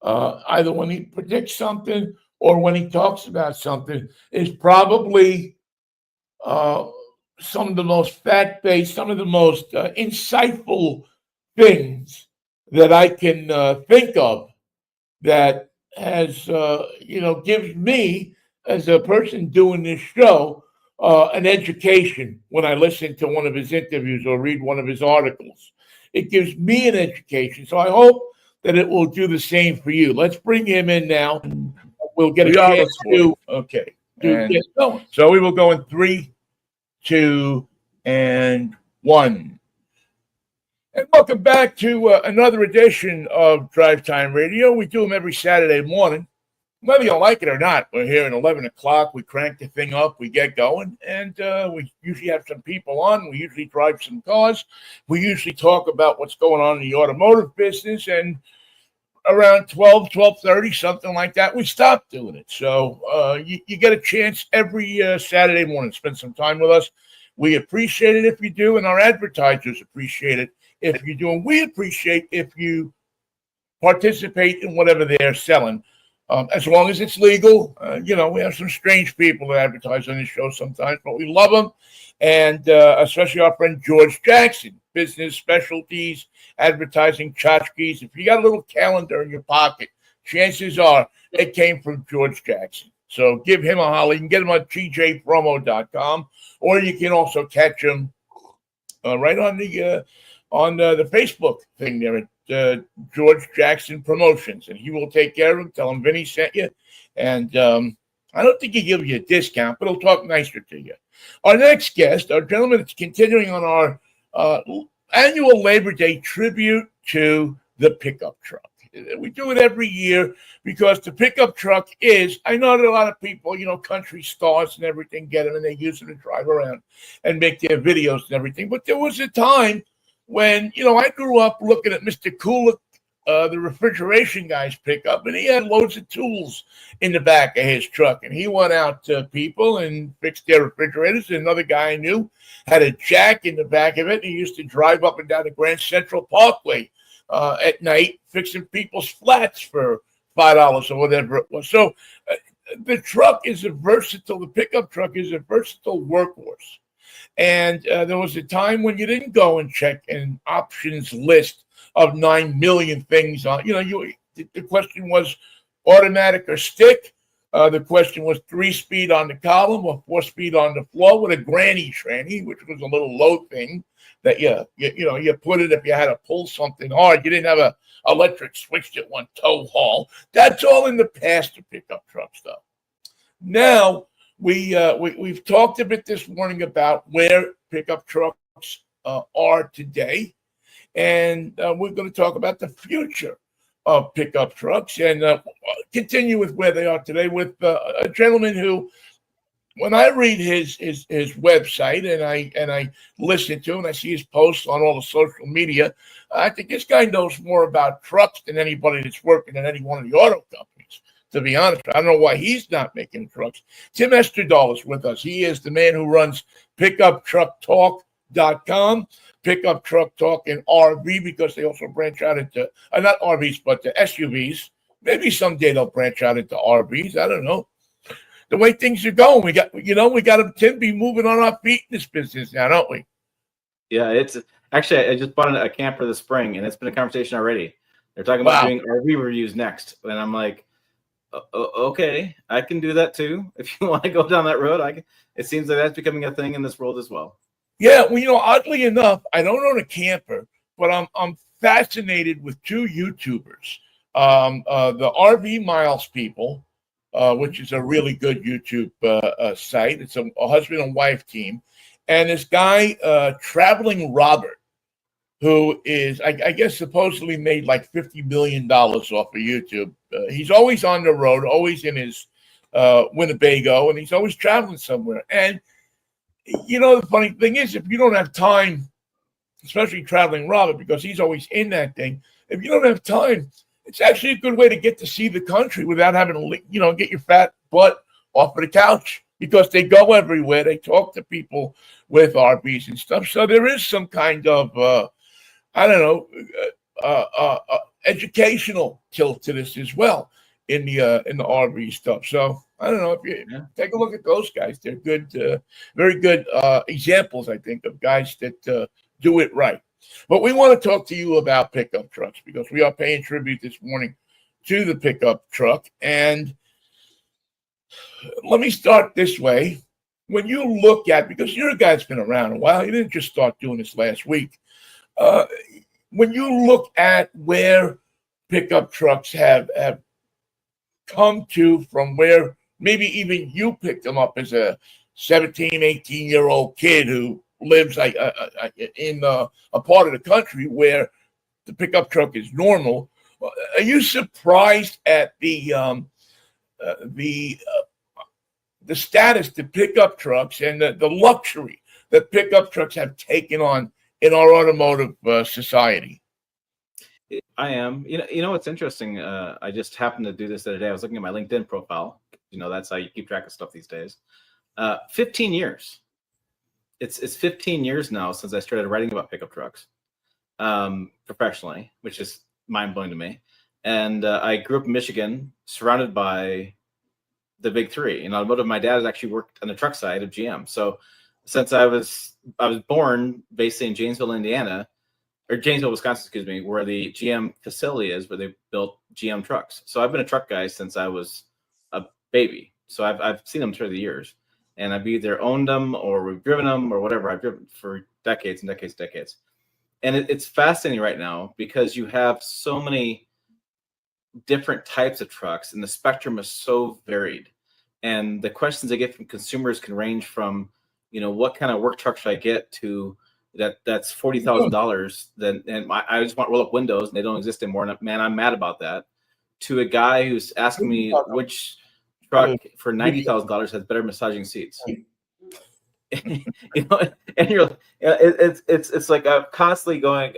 either when he predicts something or when he talks about something, is probably some of the most fact-based, some of the most insightful things that I can think of, that has, gives me, as a person doing this show, an education when I listen to one of his interviews or read one of his articles. It gives me an education. So I hope that it will do the same for you. Let's bring him in now. We'll get a chance to. Okay. So we will go in 3, 2, and 1. And welcome back to another edition of Drive Time Radio. We do them every Saturday morning. Whether you like it or not, we're here at 11 o'clock. We crank the thing up. We get going. And we usually have some people on. We usually drive some cars. We usually talk about what's going on in the automotive business. And around 12:30, something like that, we stop doing it. So you get a chance every Saturday morning to spend some time with us. We appreciate it if you do, and our advertisers appreciate it if you do. And we appreciate if you participate in whatever they're selling, as long as it's legal. We have some strange people that advertise on this show sometimes, but we love them. And especially our friend George Jackson, Business Specialties, Advertising Tchotchkes. If you got a little calendar in your pocket, chances are it came from George Jackson. So give him a holler. You can get him on gjpromo.com, or you can also catch him right on the Facebook thing there at George Jackson Promotions, and he will take care of him. Tell him Vinnie sent you, and I don't think he'll give you a discount, but he'll talk nicer to you. Our next guest, our gentleman that's continuing on our uh, annual Labor Day tribute to the pickup truck. We do it every year because the pickup truck is, I know that a lot of people, country stars and everything get them and they use them to drive around and make their videos and everything. But there was a time when, I grew up looking at Mr. Kulik, the refrigeration guy's pickup, and he had loads of tools in the back of his truck. And he went out to people and fixed their refrigerators. And another guy I knew had a jack in the back of it. And he used to drive up and down the Grand Central Parkway at night, fixing people's flats for $5 or whatever it was. So the pickup truck is a versatile workhorse. And there was a time when you didn't go and check an options list of 9 million things on. The question was automatic or stick. The question was 3-speed on the column or 4-speed on the floor with a granny tranny, which was a little low thing that you put it if you had to pull something hard. You didn't have a electric switch that went tow haul. That's all in the past of pickup trucks, though. Now we've talked a bit this morning about where pickup trucks are today, and we're going to talk about the future of pickup trucks and continue with where they are today with a gentleman who, when I read his website and I listen to him and I see his posts on all the social media, I think this guy knows more about trucks than anybody that's working at any one of the auto companies. To be honest, I don't know why he's not making trucks. Tim Esterdahl is with us. He is the man who runs PickupTruckTalk.com, Pickup Truck Talk and RV, because they also branch out into not RVs but the SUVs. Maybe someday they'll branch out into RVs. I don't know. The way things are going, we got to be moving on our feet in this business now, don't we? Yeah, it's actually, I just bought a camper this spring, and it's been a conversation already. They're talking about doing RV reviews next, and I'm like, okay, I can do that too. If you want to go down that road, it seems like that's becoming a thing in this world as well. Yeah, well, oddly enough, I don't own a camper, but I'm fascinated with two YouTubers, the RV Miles people, which is a really good YouTube site. It's a husband and wife team, and this guy, Traveling Robert, who is, I guess, supposedly made like $50 million off of YouTube. He's always on the road, always in his Winnebago, and he's always traveling somewhere. And, the funny thing is, if you don't have time, especially Traveling Robert, because he's always in that thing, if you don't have time, it's actually a good way to get to see the country without having to, get your fat butt off of the couch, because they go everywhere. They talk to people with RVs and stuff. So there is some kind of, educational tilt to this as well in the RV stuff. So I don't know if you take a look at those guys. They're good, very good examples, I think, of guys that do it right. But we want to talk to you about pickup trucks because we are paying tribute this morning to the pickup truck. And let me start this way. When you look at, because you're a guy that's been around a while, you didn't just start doing this last week. When you look at where pickup trucks have come to from where maybe even you picked them up as a 17, 18-year-old kid who lives in a part of the country where the pickup truck is normal, are you surprised at the status that pickup trucks and the luxury that pickup trucks have taken on in our automotive society? I am. You know what's interesting? I just happened to do this the other day. I was looking at my LinkedIn profile. That's how you keep track of stuff these days. 15 years. It's 15 years now since I started writing about pickup trucks professionally, which is mind-blowing to me. And I grew up in Michigan, surrounded by the big three. In automotive, my dad has actually worked on the truck side of GM. So since I was born basically in Janesville, Indiana, or Janesville, Wisconsin, excuse me, where the GM facility is, where they built GM trucks. So I've been a truck guy since I was a baby. So I've seen them through the years, and I've either owned them or we've driven them or whatever. I've driven for decades and decades, and decades. And it's fascinating right now because you have so many different types of trucks, and the spectrum is so varied. And the questions I get from consumers can range from, what kind of work truck should I get, to that's $40,000. Then and I just want roll up windows and they don't exist anymore. And man, I'm mad about that. To a guy who's asking me which truck for $90,000 has better massaging seats. And it's like I'm constantly going.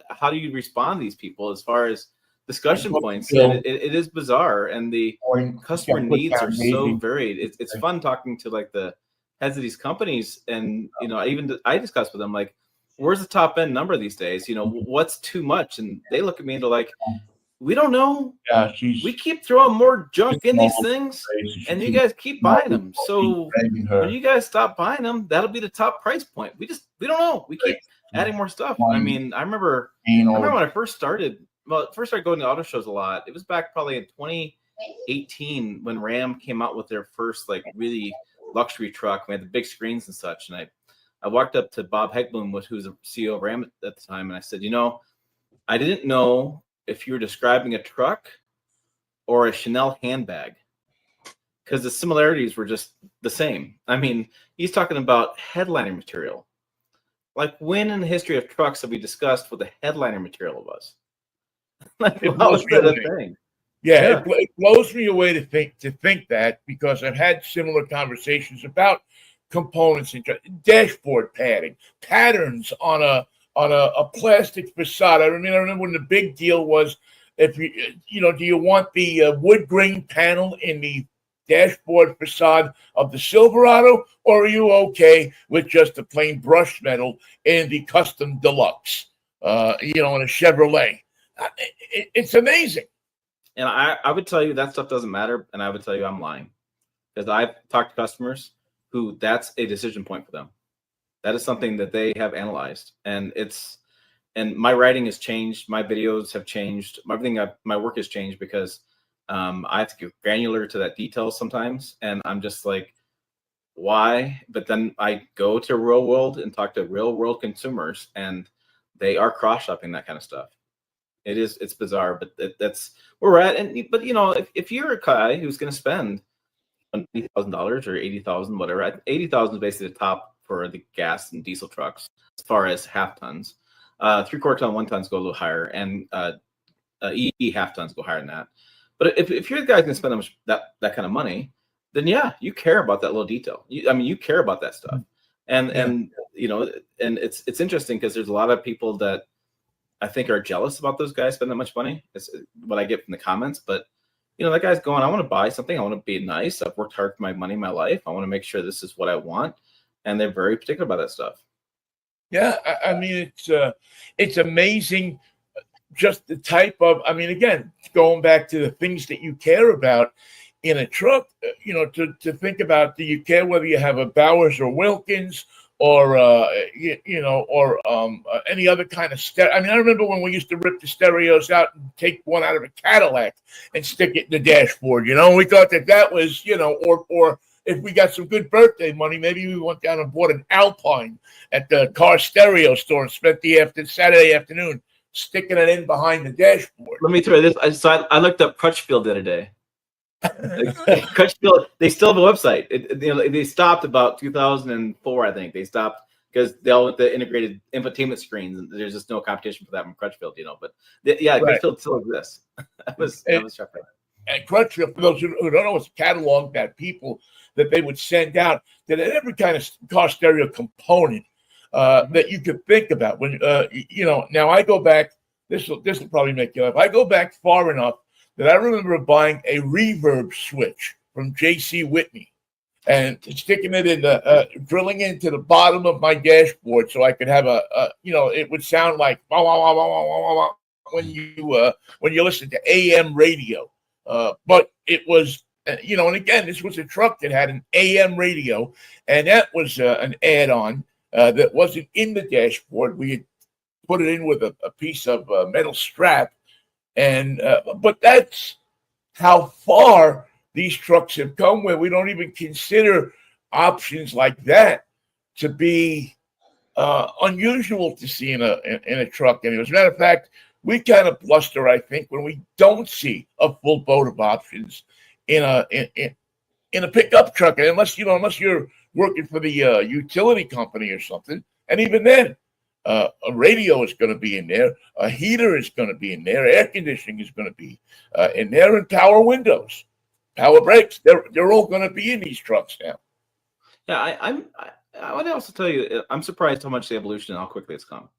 How do you respond to these people as far as discussion points? And it is bizarre, and the customer needs are so varied. It's fun talking to like the heads of these companies, and I discuss with them like, where's the top end number these days? What's too much? And they look at me and they're like, we don't know. Yeah, we keep throwing more junk in these things, and you guys keep buying them. So when you guys stop buying them, that'll be the top price point. We don't know. We keep adding more stuff. I mean, I remember when I first started. Well, first started going to auto shows a lot. It was back probably in 2018 when Ram came out with their first like really luxury truck. We had the big screens and such. And I walked up to Bob Hegbloom, who was the CEO of Ram at the time, and I said, I didn't know if you were describing a truck or a Chanel handbag, because the similarities were just the same. I mean, he's talking about headliner material. Like, when in the history of trucks have we discussed what the headliner material was? Like, how is that a thing? Yeah. It blows me away to think that, because I've had similar conversations about components and dashboard padding, patterns on a plastic facade. I remember when the big deal was, if do you want the wood grain panel in the dashboard facade of the Silverado, or are you okay with just the plain brushed metal in the custom deluxe, in a Chevrolet? It's amazing. And I would tell you that stuff doesn't matter, and I would tell you I'm lying, because I've talked to customers who that's a decision point for them. That is something that they have analyzed, and my writing has changed. My videos have changed. My work has changed because I have to get granular to that detail sometimes, and I'm just like, why? But then I go to real world and talk to real world consumers, and they are cross shopping that kind of stuff. It's bizarre, but that's where we're at. But if you're a guy who's going to spend $80,000 or $80,000, whatever, 80,000 is basically the top for the gas and diesel trucks as far as half tons. 3/4 ton, 1 tons go a little higher, and EE half tons go higher than that. But if you're the guy going to spend that kind of money, then yeah, you care about that little detail. You care about that stuff, and it's interesting because there's a lot of people that I think are jealous about those guys spending that much money. It's what I get from the comments. But that guy's going, I want to buy something. I want to be nice. I've worked hard for my money, my life. I want to make sure this is what I want. And they're very particular about that stuff. Yeah, I mean, it's amazing just the type of, again, going back to the things that you care about in a truck, to think about, do you care whether you have a Bowers or Wilkins or any other kind of stereo? I remember when we used to rip the stereos out and take one out of a Cadillac and stick it in the dashboard. We thought that was, or if we got some good birthday money, maybe we went down and bought an Alpine at the car stereo store and spent the Saturday afternoon sticking it in behind the dashboard. Let me throw this. I looked up Crutchfield the other day. Crutchfield, they still have a website. They stopped about 2004, I think. They stopped because they all went the integrated infotainment screens, and there's just no competition for that from Crutchfield, But right. Crutchfield still exists. that was shocking. And Crutchfield, for those who don't know, it's a catalog that people that they would send out that had every kind of car stereo component that you could think about. When now I go back. This will probably make you laugh. I go back far enough that I remember buying a reverb switch from J.C. Whitney and sticking it in drilling into the bottom of my dashboard so I could have it would sound like wah, wah, wah, wah, wah, wah, wah, when you listen to AM radio. But it was, and again, this was a truck that had an AM radio, and that was an add-on that wasn't in the dashboard. We had put it in with a piece of metal strap. And but that's how far these trucks have come, where we don't even consider options like that to be unusual to see in a truck. And as a matter of fact, we kind of bluster, I think, when we don't see a full boat of options in a pickup truck, and unless you're working for the utility company or something, And even then, a radio is going to be in there, a heater is going to be in there, air conditioning is going to be in there, and power windows, power brakes. They're all going to be in these trucks now. Yeah, I would also tell you, I'm surprised how much the evolution and how quickly it's come.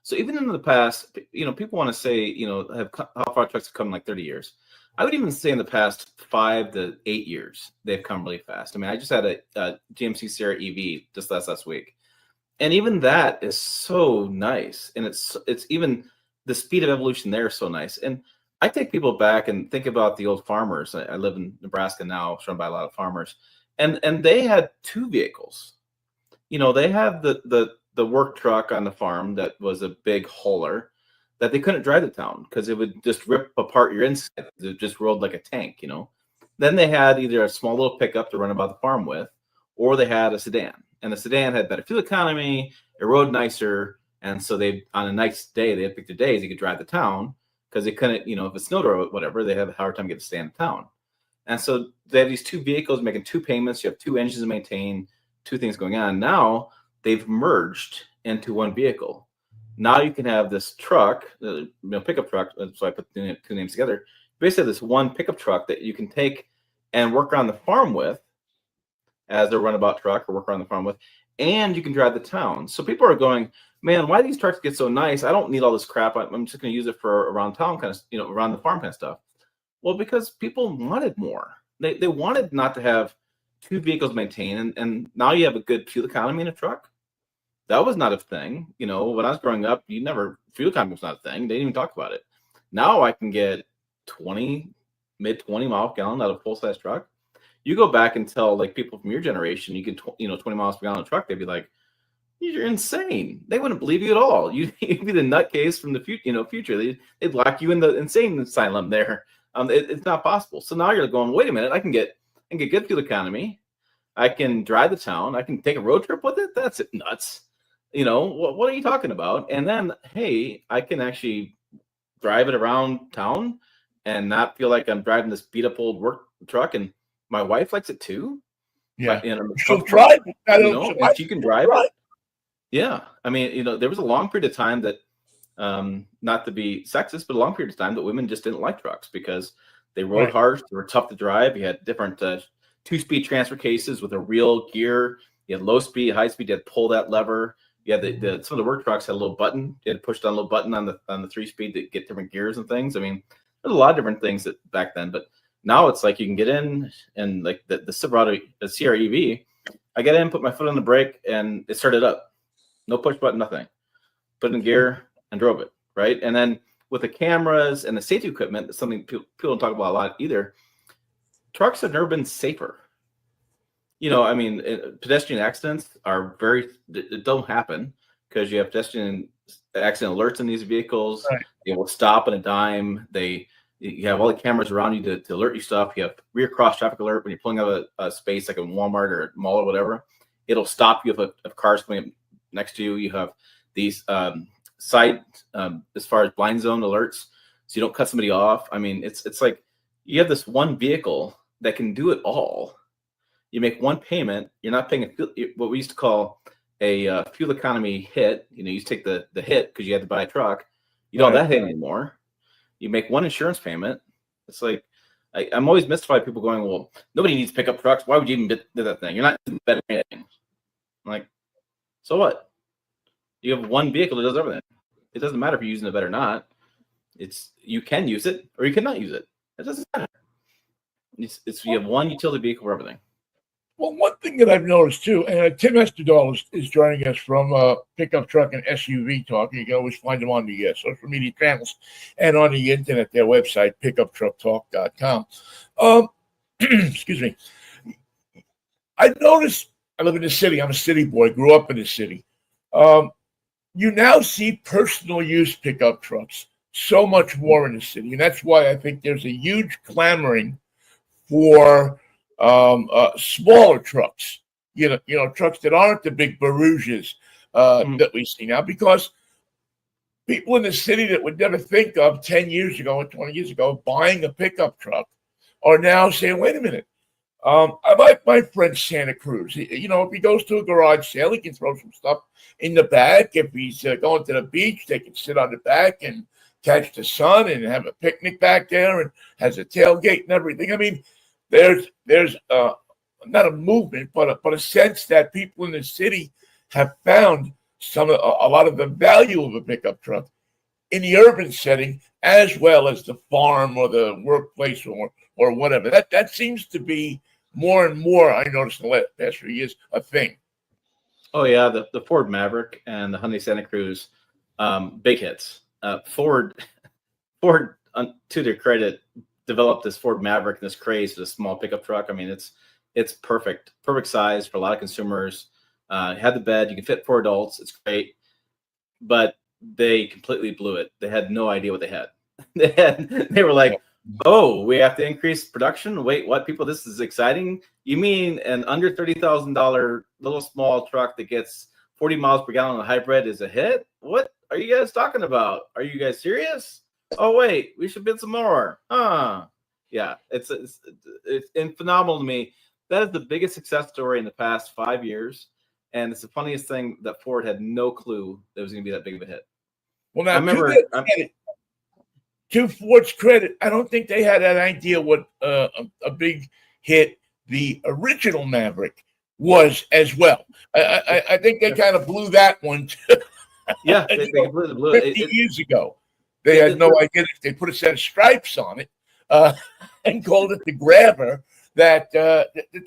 So even in the past, people want to say, how far trucks have come in like 30 years. I would even say in the past 5 to 8 years, they've come really fast. I mean, I just had a GMC Sierra EV just last week. And even that is so nice. And it's even the speed of evolution there is so nice. And I take people back and think about the old farmers. I live in Nebraska now, surrounded by a lot of farmers. And they had 2 vehicles. They had the work truck on the farm that was a big hauler that they couldn't drive to town because it would just rip apart your inside. It just rolled like a tank, Then they had either a small little pickup to run about the farm with, or they had a sedan. And the sedan had better fuel economy, it rode nicer. And so on a nice day, they had picked the days they could drive to town because they couldn't, if it snowed or whatever, they had a hard time getting to stay in town. And so they have these 2 vehicles making 2 payments. You have 2 engines to maintain, 2 things going on. Now they've merged into 1 vehicle. Now you can have this truck, pickup truck. So I put the 2 names together. Basically, this 1 pickup truck that you can take and work around the farm with as a runabout truck, or work around the farm with, and you can drive the town. So people are going, man, why do these trucks get so nice? I don't need all this crap. I'm just going to use it for around town kind of, around the farm kind of stuff. Well, because people wanted more. They wanted not to have 2 vehicles maintained, and now you have a good fuel economy in a truck. That was not a thing. When I was growing up, fuel economy was not a thing. They didn't even talk about it. Now I can get mid 20 mile per gallon out of a full-size truck. You go back and tell like people from your generation, you get 20 miles per gallon truck, they'd be like, you're insane. They wouldn't believe you at all. You'd be the nutcase from the future. They'd lock you in the insane asylum there. It's not possible. So now you're going, wait a minute, I can get good fuel economy. I can drive the town. I can take a road trip with it. That's nuts. What are you talking about? And then, hey, I can actually drive it around town and not feel like I'm driving this beat up old work truck. And my wife likes it too. Yeah. But, she'll drive it. And she can drive it. Yeah. I mean, there was a long period of time that, not to be sexist, but a long period of time that women just didn't like trucks because they rode hard. They were tough to drive. You had different 2-speed transfer cases with a real gear. You had low speed, high speed. You had to pull that lever. You had some of the work trucks had a little button. You had to push down a little button on the 3-speed to get different gears and things. I mean, there's a lot of different things that back then, but now it's like you can get in and like the Silverado, the Sierra EV. I get in, put my foot on the brake, and it started up. No push button, nothing. Put in gear and drove it, right? And then with the cameras and the safety equipment, that's something people don't talk about a lot either. Trucks have never been safer. I mean, pedestrian accidents don't happen because you have pedestrian accident alerts in these vehicles. Right. They will stop on a dime. You have all the cameras around you to alert you stuff. You have rear cross traffic alert when you're pulling out a space like a Walmart or a mall or whatever. It'll stop you if cars coming up next to you. You have these side as far as blind zone alerts, so you don't cut somebody off. I mean, it's like you have this 1 vehicle that can do it all. You make 1 payment. You're not paying what we used to call a fuel economy hit. You used to take the hit because you had to buy a truck. You don't have that hit anymore. You make 1 insurance payment. It's like I'm always mystified. People going, well, nobody needs pickup trucks. Why would you even do that thing? You're not better than anything. I'm like, so what? You have 1 vehicle that does everything. It doesn't matter if you're using it better or not. You can use it or you cannot use it. It doesn't matter. You have 1 utility vehicle for everything. Well, one thing that I've noticed too, and Tim Esterdal is joining us from Pickup Truck and SUV Talk. You can always find them on the social media channels and on the internet, their website, pickuptrucktalk.com. Excuse me. I noticed, I live in the city. I'm a city boy, grew up in the city. You now see personal use pickup trucks so much more in the city. And that's why I think there's a huge clamoring for smaller trucks, trucks that aren't the big Barujas that we see now, because people in the city that would never think of 10 years ago or 20 years ago buying a pickup truck are now saying, wait a minute, I like my friend Santa Cruz. If he goes to a garage sale, he can throw some stuff in the back. If he's going to the beach, they can sit on the back and catch the sun and have a picnic back there, and has a tailgate and everything. I mean, there's not a movement, but a sense that people in the city have found a lot of the value of a pickup truck in the urban setting, as well as the farm or the workplace or whatever. That seems to be more and more, I noticed in the past few years, a thing. Oh yeah, the Ford Maverick and the Hyundai Santa Cruz, big hits. Ford, to their credit, developed this Ford Maverick and this craze for the small pickup truck. I mean, it's perfect size for a lot of consumers. Had the bed, you can fit 4 adults. It's great, but they completely blew it. They had no idea what they had. They were like, oh, we have to increase production. Wait, what? People, this is exciting. You mean an under $30,000 little small truck that gets 40 miles per gallon on a hybrid is a hit? What are you guys talking about? Are you guys serious? Oh wait, we should bid some more. Yeah, it's phenomenal to me. That is the biggest success story in the past 5 years, and it's the funniest thing that Ford had no clue that it was going to be that big of a hit. Well, now, to Ford's credit, I don't think they had an idea what a big hit the original Maverick was as well. I think they kind of blew that one. Yeah, they completely blew it. 50 years ago, they had no idea if they put a set of stripes on it and called it the Grabber, that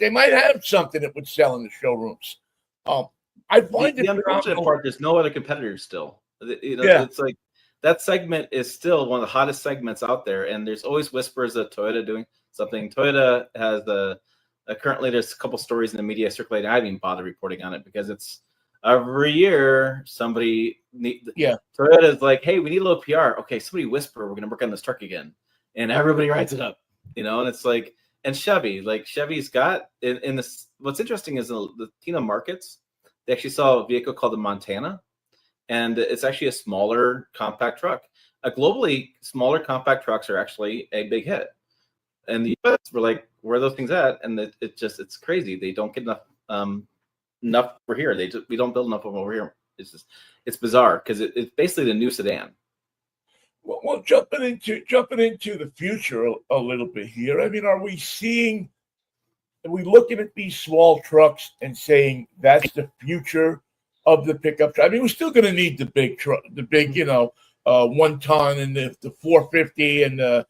they might have something that would sell in the showrooms. I find the unfortunate part, there's no other competitors still. It's like that segment is still one of the hottest segments out there, and there's always whispers of Toyota doing something. Toyota has currently there's a couple stories in the media circulating. I haven't even bothered reporting on it because it's every year Toyota is like, hey, we need a little PR. Okay, somebody whisper we're going to work on this truck again, and everybody writes it up, and it's like, and Chevy's got in this. What's interesting is the Latino markets, they actually saw a vehicle called the Montana. And it's actually a smaller compact truck. Globally, smaller compact trucks are actually a big hit. And the US, we're like, where are those things at? And it's crazy. They don't get enough over here. We don't build enough of them over here. It's bizarre because it's basically the new sedan. Well, jumping into the future a little bit here. I mean, are we looking at these small trucks and saying that's the future of the pickup truck? I mean, we're still going to need the big truck, the big, 1 ton and the 450 and the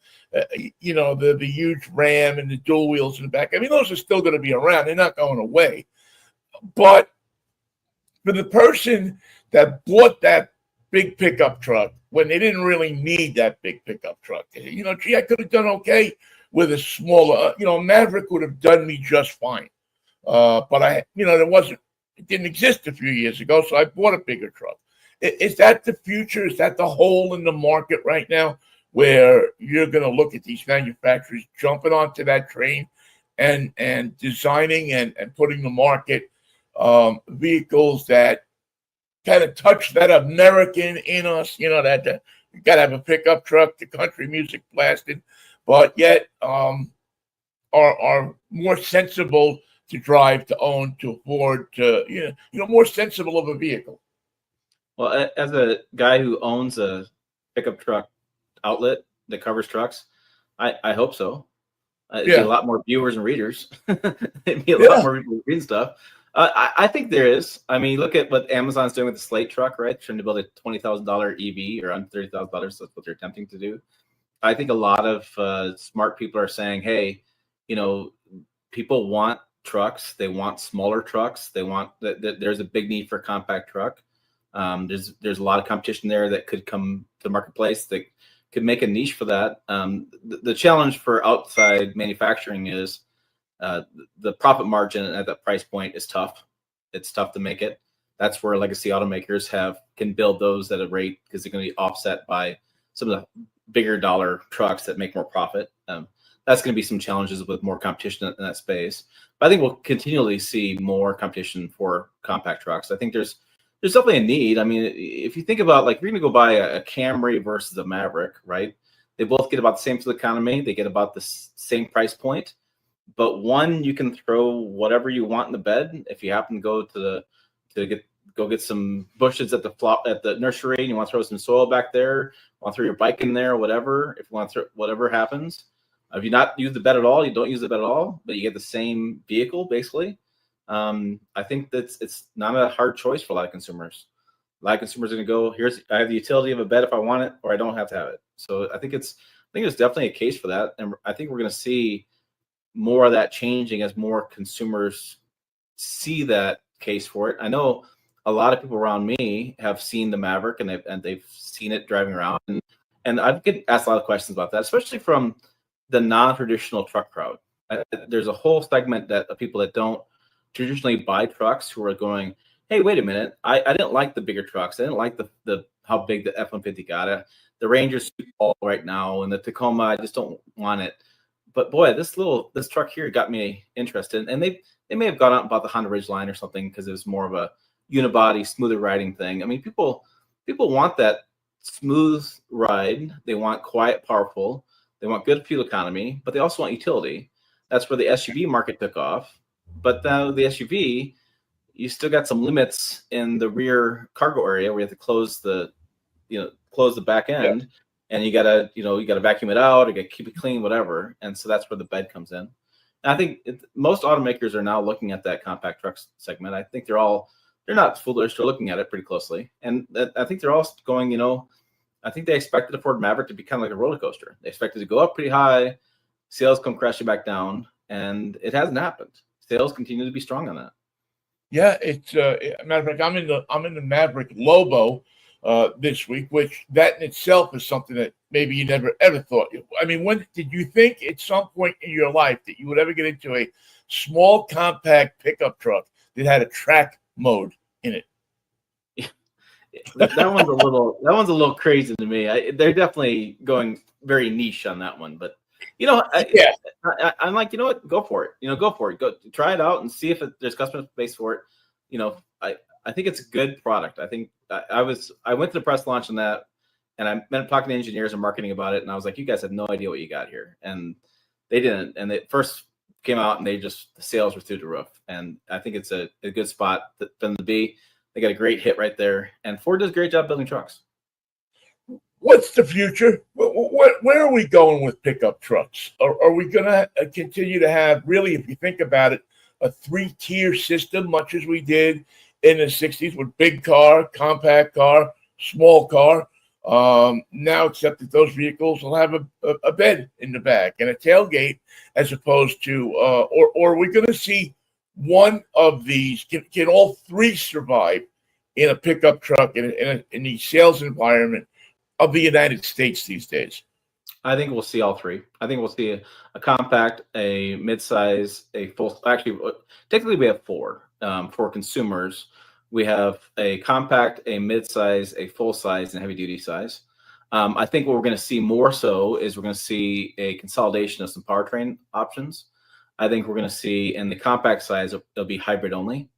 huge Ram and the dual wheels in the back. I mean, those are still going to be around. They're not going away. But for the person that bought that big pickup truck when they didn't really need that big pickup truck, I could have done okay with a smaller, Maverick would have done me just fine. But it didn't exist a few years ago, so I bought a bigger truck. Is that the future? Is that the hole in the market right now where you're going to look at these manufacturers jumping onto that train and designing and putting the market vehicles that kind of touch that American in us, that you got to have a pickup truck, the country music blasted, but yet are more sensible to drive, to own, to afford, to more sensible of a vehicle. Well, as a guy who owns a pickup truck outlet that covers trucks, I hope so. It'd be a lot more viewers and readers. It'd be a lot more people reading stuff. I think there is. I mean, look at what Amazon's doing with the Slate truck, right? Trying to build a $20,000 EV or under $30,000. That's what they're attempting to do. I think a lot of smart people are saying, hey, people want trucks. They want smaller trucks. They want that. There's a big need for a compact truck. There's a lot of competition there that could come to the marketplace that could make a niche for that. The challenge for outside manufacturing is the profit margin at that price point is tough. It's tough to make it. That's where legacy automakers can build those at a rate because they're going to be offset by some of the bigger dollar trucks that make more profit. That's going to be some challenges with more competition in that space. But I think we'll continually see more competition for compact trucks. I think there's definitely a need. I mean, if you think about, like, you're going to go buy a Camry versus a Maverick, right? They both get about the same fuel economy. They get about the same price point. but one, you can throw whatever you want in the bed. If you happen to go to get some bushes at the nursery and you want to throw some soil back there, want to throw your bike in there, whatever. If you want to throw whatever happens. If you not use the bed at all, you don't use the bed at all, but you get the same vehicle basically. I think it's not a hard choice for a lot of consumers. A lot of consumers are going to go, I have the utility of a bed if I want it, or I don't have to have it. So I think there's definitely a case for that, and I think we're going to see more of that changing as more consumers see that case for it. I know a lot of people around me have seen the Maverick and they've seen it driving around, and I've get asked a lot of questions about that, especially from the non-traditional truck crowd. There's a whole segment of people that don't traditionally buy trucks who are going, hey, wait a minute, I didn't like the bigger trucks. I didn't like the how big the F-150 got. The Ranger's too small right now, and the Tacoma, I just don't want it. But boy, this truck here got me interested. And they may have gone out and bought the Honda Ridgeline or something because it was more of a unibody, smoother riding thing. I mean, people want that smooth ride. They want quiet, powerful. They want good fuel economy, but they also want utility. That's where the SUV market took off. But now the SUV, you still got some limits in the rear cargo area where you have to close the back end, and you gotta vacuum it out, or you gotta keep it clean, whatever. And so that's where the bed comes in. And I think most automakers are now looking at that compact truck segment. I think they're not foolish. They're looking at it pretty closely, and I think they're all going. I think they expected the Ford Maverick to be kind of like a roller coaster. They expected to go up pretty high, sales come crashing back down, and it hasn't happened. Sales continue to be strong on that. Yeah, it's matter of fact, I'm in the Maverick Lobo this week, which that in itself is something that maybe you never ever thought. I mean, when did you think at some point in your life that you would ever get into a small compact pickup truck that had a track mode in it? That one's a little crazy to me. They're definitely going very niche on that one, but I'm like, you know what? Go for it. Go for it. Go try it out and see if there's customer base for it. I think it's a good product. I think I went to the press launch on that, and I been talking to engineers and marketing about it, and I was like, you guys have no idea what you got here, and they didn't. And they first came out, and the sales were through the roof, and I think it's a good spot for them to be. They got a great hit right there, and Ford does a great job building trucks. What's the future? Where are we going with pickup trucks? Are we going to continue to have, really, if you think about it, a 3-tier system, much as we did in the 60s with big car, compact car, small car? Now, except that those vehicles will have a bed in the back and a tailgate, as opposed to, or are we going to see one of these? Can all three survive in a pickup truck in the sales environment of the United States these days? I think we'll see all three. I think we'll see a compact, a midsize, a full. Actually, technically we have 4 for consumers. We have a compact, a midsize, a full size, and heavy duty size. I think what we're going to see more so is we're going to see a consolidation of some powertrain options. I think we're going to see in the compact size, it'll be hybrid only.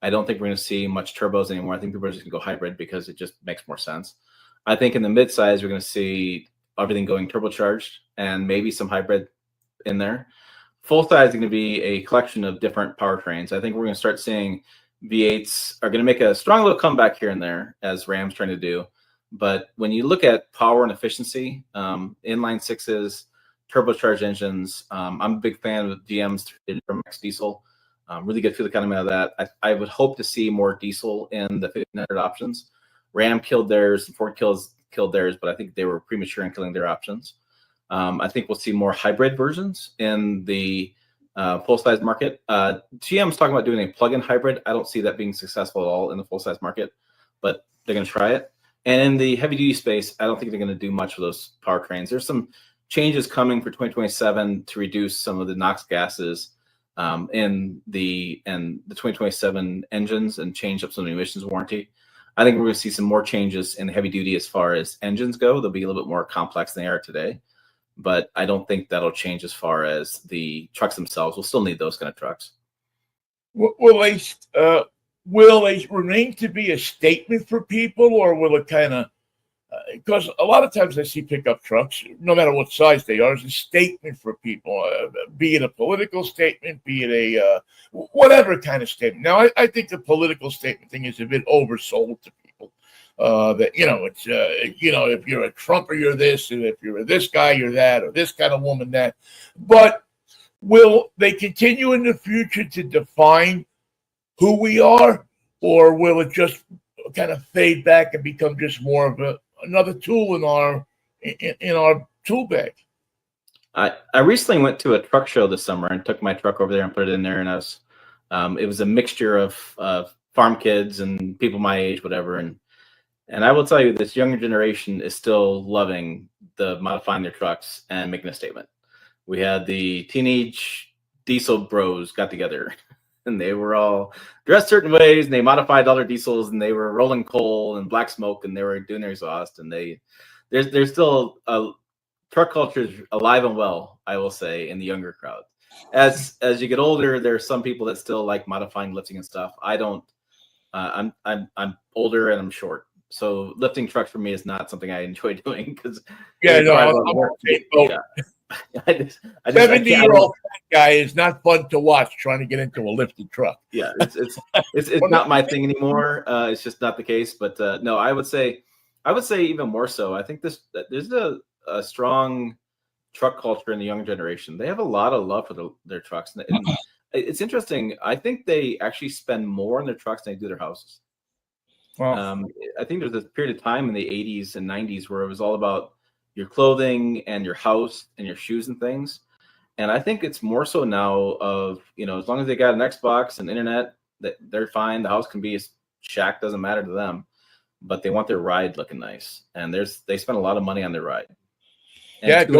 I don't think we're going to see much turbos anymore. I think people are just going to go hybrid because it just makes more sense. I think in the midsize, we're going to see everything going turbocharged and maybe some hybrid in there. Full size is going to be a collection of different powertrains. I think we're going to start seeing V8s are going to make a strong little comeback here and there, as Ram's trying to do. But when you look at power and efficiency, inline sixes, turbocharged engines, I'm a big fan of GM's Max diesel. Really good fuel economy out of that. I would hope to see more diesel in the 1500 options. Ram killed theirs, Ford killed theirs, but I think they were premature in killing their options. I think we'll see more hybrid versions in the full-size market. GM's talking about doing a plug-in hybrid. I don't see that being successful at all in the full-size market, but they're going to try it. And in the heavy-duty space, I don't think they're going to do much with those powertrains. There's some changes coming for 2027 to reduce some of the NOx gases in the 2027 engines and change up some of the emissions warranty. I think we're going to see some more changes in the heavy duty as far as engines go. They'll be a little bit more complex than they are today, but I don't think that'll change as far as the trucks themselves. We'll still need those kind of trucks. Will they remain to be a statement for people, or will it kind of, because a lot of times I see pickup trucks, no matter what size they are, as a statement for people, be it a political statement, be it a whatever kind of statement. Now, I think the political statement thing is a bit oversold to people. That it's if you're a Trumper, you're this, and if you're this guy, you're that, or this kind of woman, that. But will they continue in the future to define who we are, or will it just kind of fade back and become just more of another tool in our tool bag? I recently went to a truck show this summer and took my truck over there and put it in there, and it was a mixture of farm kids and people my age, whatever, and I will tell you, this younger generation is still loving the modifying their trucks and making a statement. We had the teenage diesel bros got together, and they were all dressed certain ways, and they modified all their diesels, and they were rolling coal and black smoke, and they were doing their exhaust, and there's still a truck culture is alive and well, I will say, in the younger crowd. As you get older, there are some people that still like modifying, lifting, and stuff. I don't. I'm older and I'm short, so lifting trucks for me is not something I enjoy doing because I'm 70-year-old guy is not fun to watch trying to get into a lifted truck. Yeah, it's not my thing anymore. It's just not the case. But no, I would say even more so. I think there's a strong truck culture in the younger generation. They have a lot of love for their trucks, and it's interesting. I think they actually spend more on their trucks than they do their houses. Wow. I think there's a period of time in the 80s and 90s where it was all about your clothing and your house and your shoes and things. And I think it's more so now of, as long as they got an Xbox and internet, that they're fine. The house can be a shack, doesn't matter to them, but they want their ride looking nice. And they spend a lot of money on their ride. And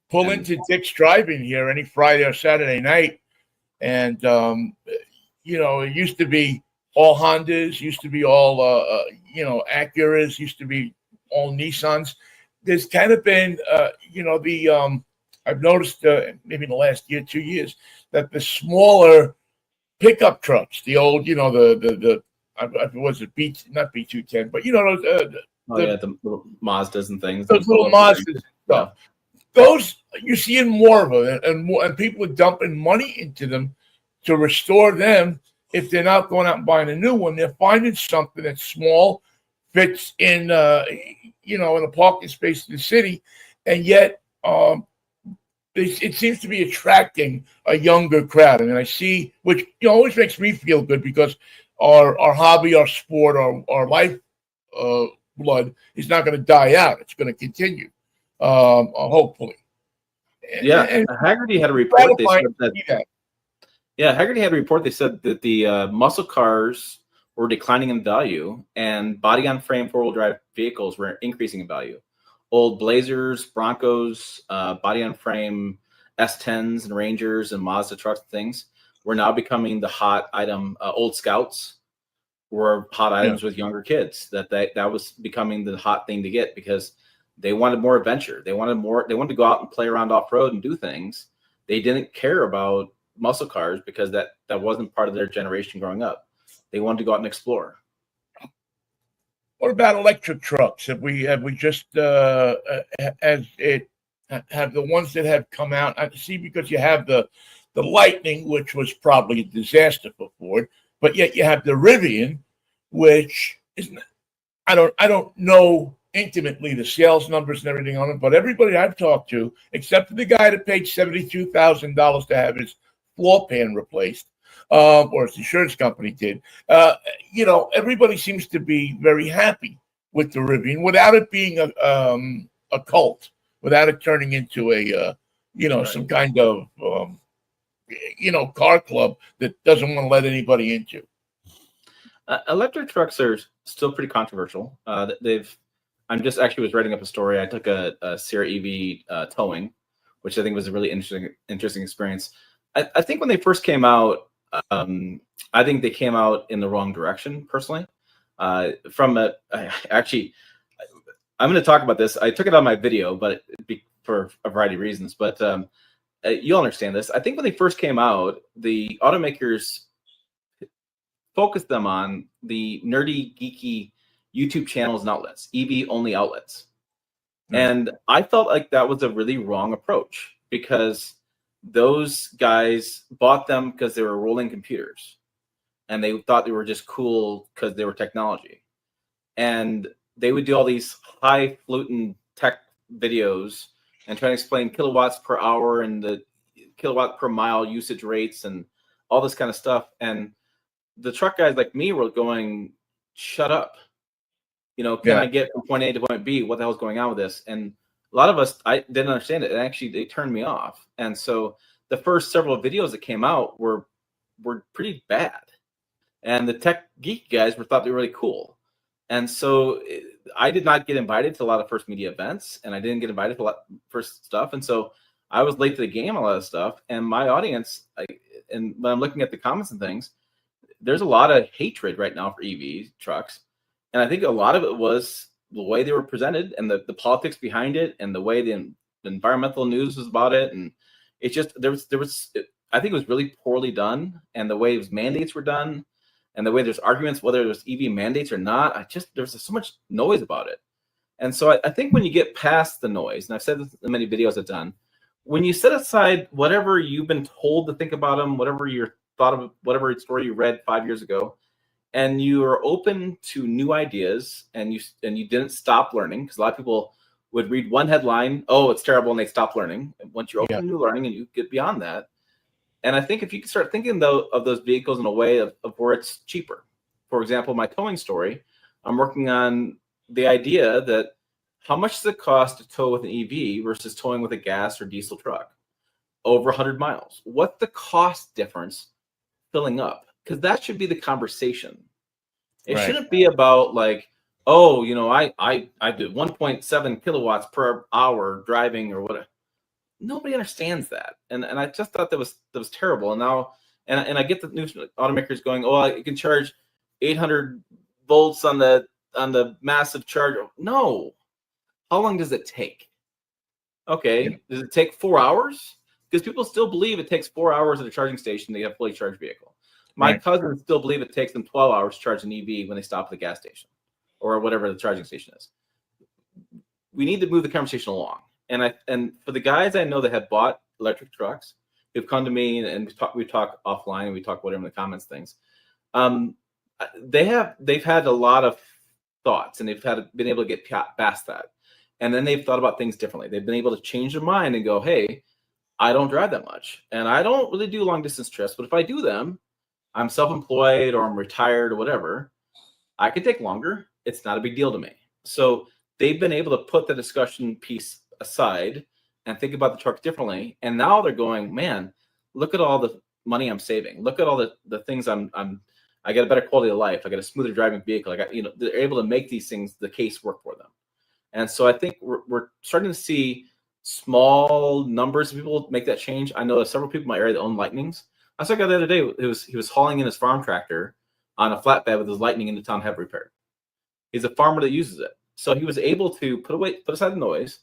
pull into Dick's Drive-In here any Friday or Saturday night. And, it used to be all Hondas, used to be all, Acuras, used to be all Nissans. There's kind of been, I've noticed maybe in the last year, 2 years, that the smaller pickup trucks, the old, was it not B210, but the little Mazdas and things. Those little Mazdas and stuff. Those you're seeing more of it, and people are dumping money into them to restore them. If they're not going out and buying a new one, they're finding something that's small, fits in, in a parking space in the city, and yet it seems to be attracting a younger crowd. And I see, which always makes me feel good because our hobby, our sport, our life blood is not going to die out. It's going to continue, hopefully. Yeah, Haggerty had a report. They said that. Yeah, Haggerty had a report. They said that the muscle cars were declining in value, and body-on-frame four-wheel drive vehicles were increasing in value. Old Blazers, Broncos, body-on-frame S10s and Rangers and Mazda trucks and things were now becoming the hot item. Old Scouts were hot items with younger kids. That was becoming the hot thing to get because they wanted more adventure. They wanted more. They wanted to go out and play around off-road and do things. They didn't care about muscle cars because that wasn't part of their generation growing up. They wanted to go out and explore. What about electric trucks? Have we just have the ones that have come out? I see, because you have the Lightning, which was probably a disaster for Ford, but yet you have the Rivian, which isn't. I don't know intimately the sales numbers and everything on it, but everybody I've talked to, except for the guy that paid $72,000 to have his floor pan replaced, or his insurance company did, everybody seems to be very happy with the Rivian without it being a cult, without it turning into a some kind of car club that doesn't want to let anybody into. Electric trucks are still pretty controversial. I'm just actually was writing up a story. I took a Sierra EV towing, which I think was a really interesting experience. I think when they first came out, I think they came out in the wrong direction, personally. Actually, I'm going to talk about this. I took it on my video, but for a variety of reasons. But you'll understand this. I think when they first came out, the automakers focused them on the nerdy, geeky YouTube channels and outlets, EV only outlets. Right. And I felt like that was a really wrong approach, because those guys bought them because they were rolling computers and they thought they were just cool because they were technology. And they would do all these highfalutin tech videos and try to explain kilowatts per hour and the kilowatt per mile usage rates and all this kind of stuff. And the truck guys like me were going, shut up. Can I get from point A to point B? What the hell's going on with this? And a lot of us, I didn't understand it. And actually, they turned me off. And so the first several videos that came out were pretty bad. And the tech geek guys thought they were really cool. And so I did not get invited to a lot of first media events, and I didn't get invited to a lot of first stuff. And so I was late to the game, a lot of stuff. And my audience, and when I'm looking at the comments and things, there's a lot of hatred right now for EV trucks. And I think a lot of it was the way they were presented and the politics behind it and the way the environmental news was about it. And it's just, I think it was really poorly done. And the way mandates were done and the way there's arguments, whether there's EV mandates or not, there's so much noise about it. And so I think when you get past the noise, and I've said this in many videos I've done, when you set aside whatever you've been told to think about them, whatever your thought of, whatever story you read 5 years ago, and you are open to new ideas, and you didn't stop learning, because a lot of people would read one headline, oh, it's terrible, and they stop learning. And once you're open to new learning and you get beyond that, and I think if you can start thinking though of those vehicles in a way of where it's cheaper. For example, my towing story, I'm working on the idea that how much does it cost to tow with an EV versus towing with a gas or diesel truck over 100 miles? What's the cost difference filling up? Because that should be the conversation. It shouldn't be about like, oh, I did 1.7 kilowatts per hour driving or whatever. Nobody understands that, and I just thought that was terrible. And now, and I get the new automakers going, oh, you can charge 800 volts on the massive charger. No, how long does it take? Okay, does it take 4 hours? Because people still believe it takes 4 hours at a charging station to get a fully charged vehicle. My cousins still believe it takes them 12 hours to charge an EV when they stop at the gas station or whatever the charging station is. We need to move the conversation along. And for the guys I know that have bought electric trucks, who've come to me and we talk offline and we talk whatever in the comments things, they've had a lot of thoughts, and they've been able to get past that. And then they've thought about things differently. They've been able to change their mind and go, hey, I don't drive that much, and I don't really do long distance trips, but if I do them, I'm self-employed or I'm retired or whatever, I can take longer. It's not a big deal to me. So they've been able to put the discussion piece aside and think about the truck differently. And now they're going, man, look at all the money I'm saving. Look at all the things I get a better quality of life. I got a smoother driving vehicle. They're able to make these things, the case work for them. And so I think we're starting to see small numbers of people make that change. I know there's several people in my area that own Lightnings. I saw a guy the other day. He was hauling in his farm tractor on a flatbed with his Lightning into town to have repaired. He's a farmer that uses it, so he was able to put aside the noise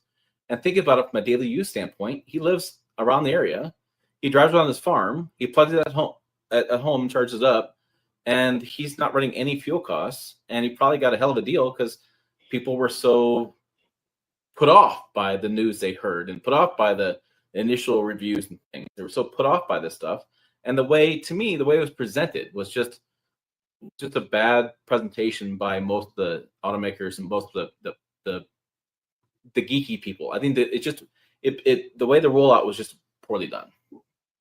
and think about it from a daily use standpoint. He lives around the area. He drives around his farm. He plugs it at home, charges it up, and he's not running any fuel costs. And he probably got a hell of a deal because people were so put off by the news they heard and put off by the initial reviews and things. They were so put off by this stuff. And the way it was presented was just a bad presentation by most of the automakers and most of the geeky people. I think that the way the rollout was just poorly done.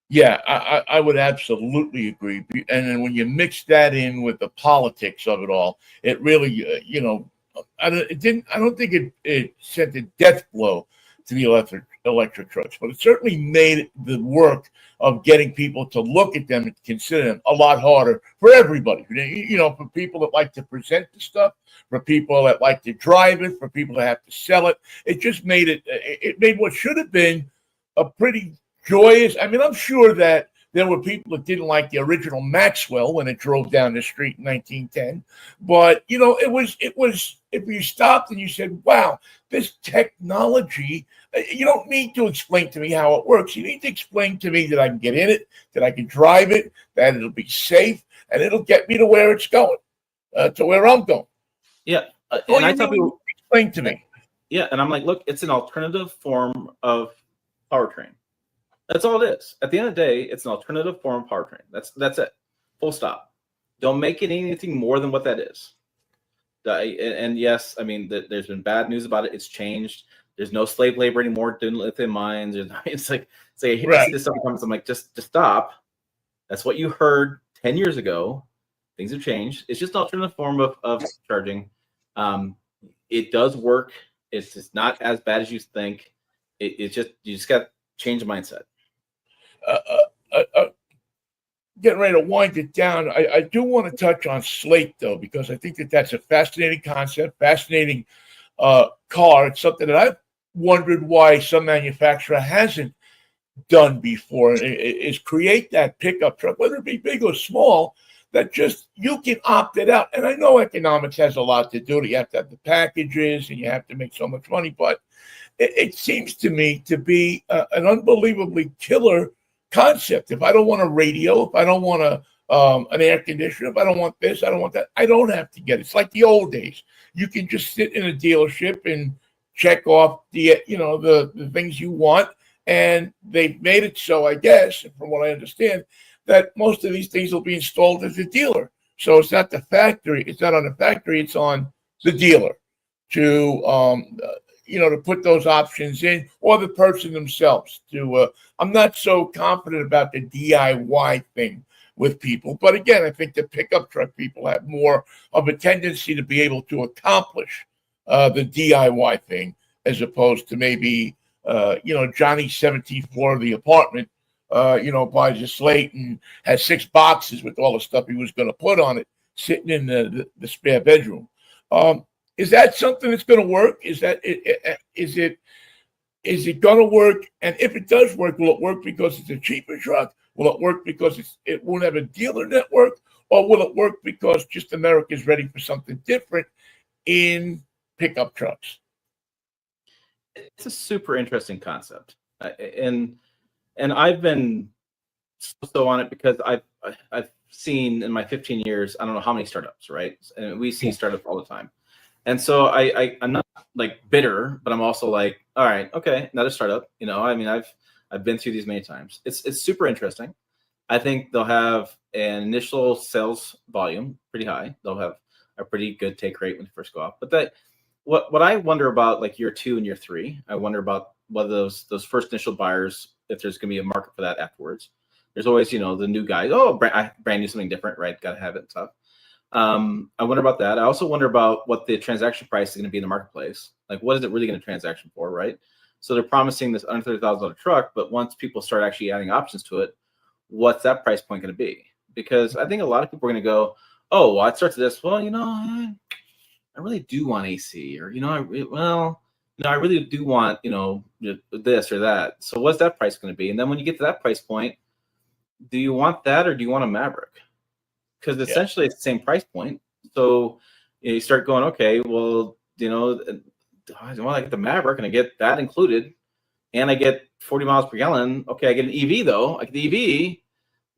Yeah, I would absolutely agree. And then when you mix that in with the politics of it all, it really, I don't think it sent a death blow to the electric trucks, but it certainly made the work of getting people to look at them and consider them a lot harder for everybody. For people that like to present the stuff, for people that like to drive it, for people that have to sell it. It just made it made what should have been a pretty joyous. I mean, I'm sure that there were people that didn't like the original Maxwell when it drove down the street in 1910. But, it was, if you stopped and you said, wow, this technology, you don't need to explain to me how it works. You need to explain to me that I can get in it, that I can drive it, that it'll be safe, and it'll get me to where it's going, to where I'm going. Yeah. And I tell people, explain to me. Yeah, and I'm like, look, it's an alternative form of powertrain. That's all it is. At the end of the day, it's an alternative form of powertrain. That's it. Full stop. Don't make it anything more than what that is. And yes, I mean, there's been bad news about it. It's changed. There's no slave labor anymore doing lithium mines. It's like I see this stuff comes. I'm like, just stop. That's what you heard 10 years ago. Things have changed. It's just an alternative form of charging. It does work. It's just not as bad as you think. You just got to change the mindset. Getting ready to wind it down. I do want to touch on Slate though, because I think that's a fascinating concept, fascinating car. It's something that I've wondered why some manufacturer hasn't done before, is create that pickup truck, whether it be big or small, that just you can opt it out. And I know economics has a lot to do with it. You have to have the packages and you have to make so much money, but it seems to me to be an unbelievably killer concept. If I don't want a radio, if I don't want an air conditioner, if I don't want this, I don't want that, I don't have to get it. It's like the old days. You can just sit in a dealership and check off the things you want. And they've made it so, I guess, from what I understand, that most of these things will be installed at the dealer. So it's not the factory. It's not on the factory. It's on the dealer to put those options in, or the person themselves. I'm not so confident about the DIY thing with people. But again, I think the pickup truck people have more of a tendency to be able to accomplish the DIY thing, as opposed to maybe Johnny's 17th floor of the apartment, buys a Slate and has 6 boxes with all the stuff he was going to put on it sitting in the spare bedroom. Is that something that's going to work? Is it going to work? And if it does work, will it work because it's a cheaper truck? Will it work because it won't have a dealer network? Or will it work because just America's ready for something different in pickup trucks? It's a super interesting concept, and I've been so on it because I've seen in my 15 years, I don't know how many startups, right? And we see startups all the time, and so I'm not like bitter, but I'm also like, all right, okay, another startup. I mean, I've been through these many times. It's super interesting. I think they'll have an initial sales volume pretty high. They'll have a pretty good take rate when they first go off, but what I wonder about, like year 2 and year 3, I wonder about whether those first initial buyers, if there's going to be a market for that afterwards. There's always, the new guy, brand new, something different, right? Got to have it and stuff. I wonder about that. I also wonder about what the transaction price is going to be in the marketplace. Like, what is it really going to transaction for, right? So they're promising this under $30,000 truck, but once people start actually adding options to it, what's that price point going to be? Because I think a lot of people are going to go, oh, well, it starts at this. Well, I really do want AC, or I really do want this or that. So what's that price going to be? And then when you get to that price point, do you want that or do you want a Maverick? Because essentially it's the same price point. So you start going, okay, well, I want to get the Maverick and I get that included, and I get 40 miles per gallon. Okay, I get an EV though. I get the EV,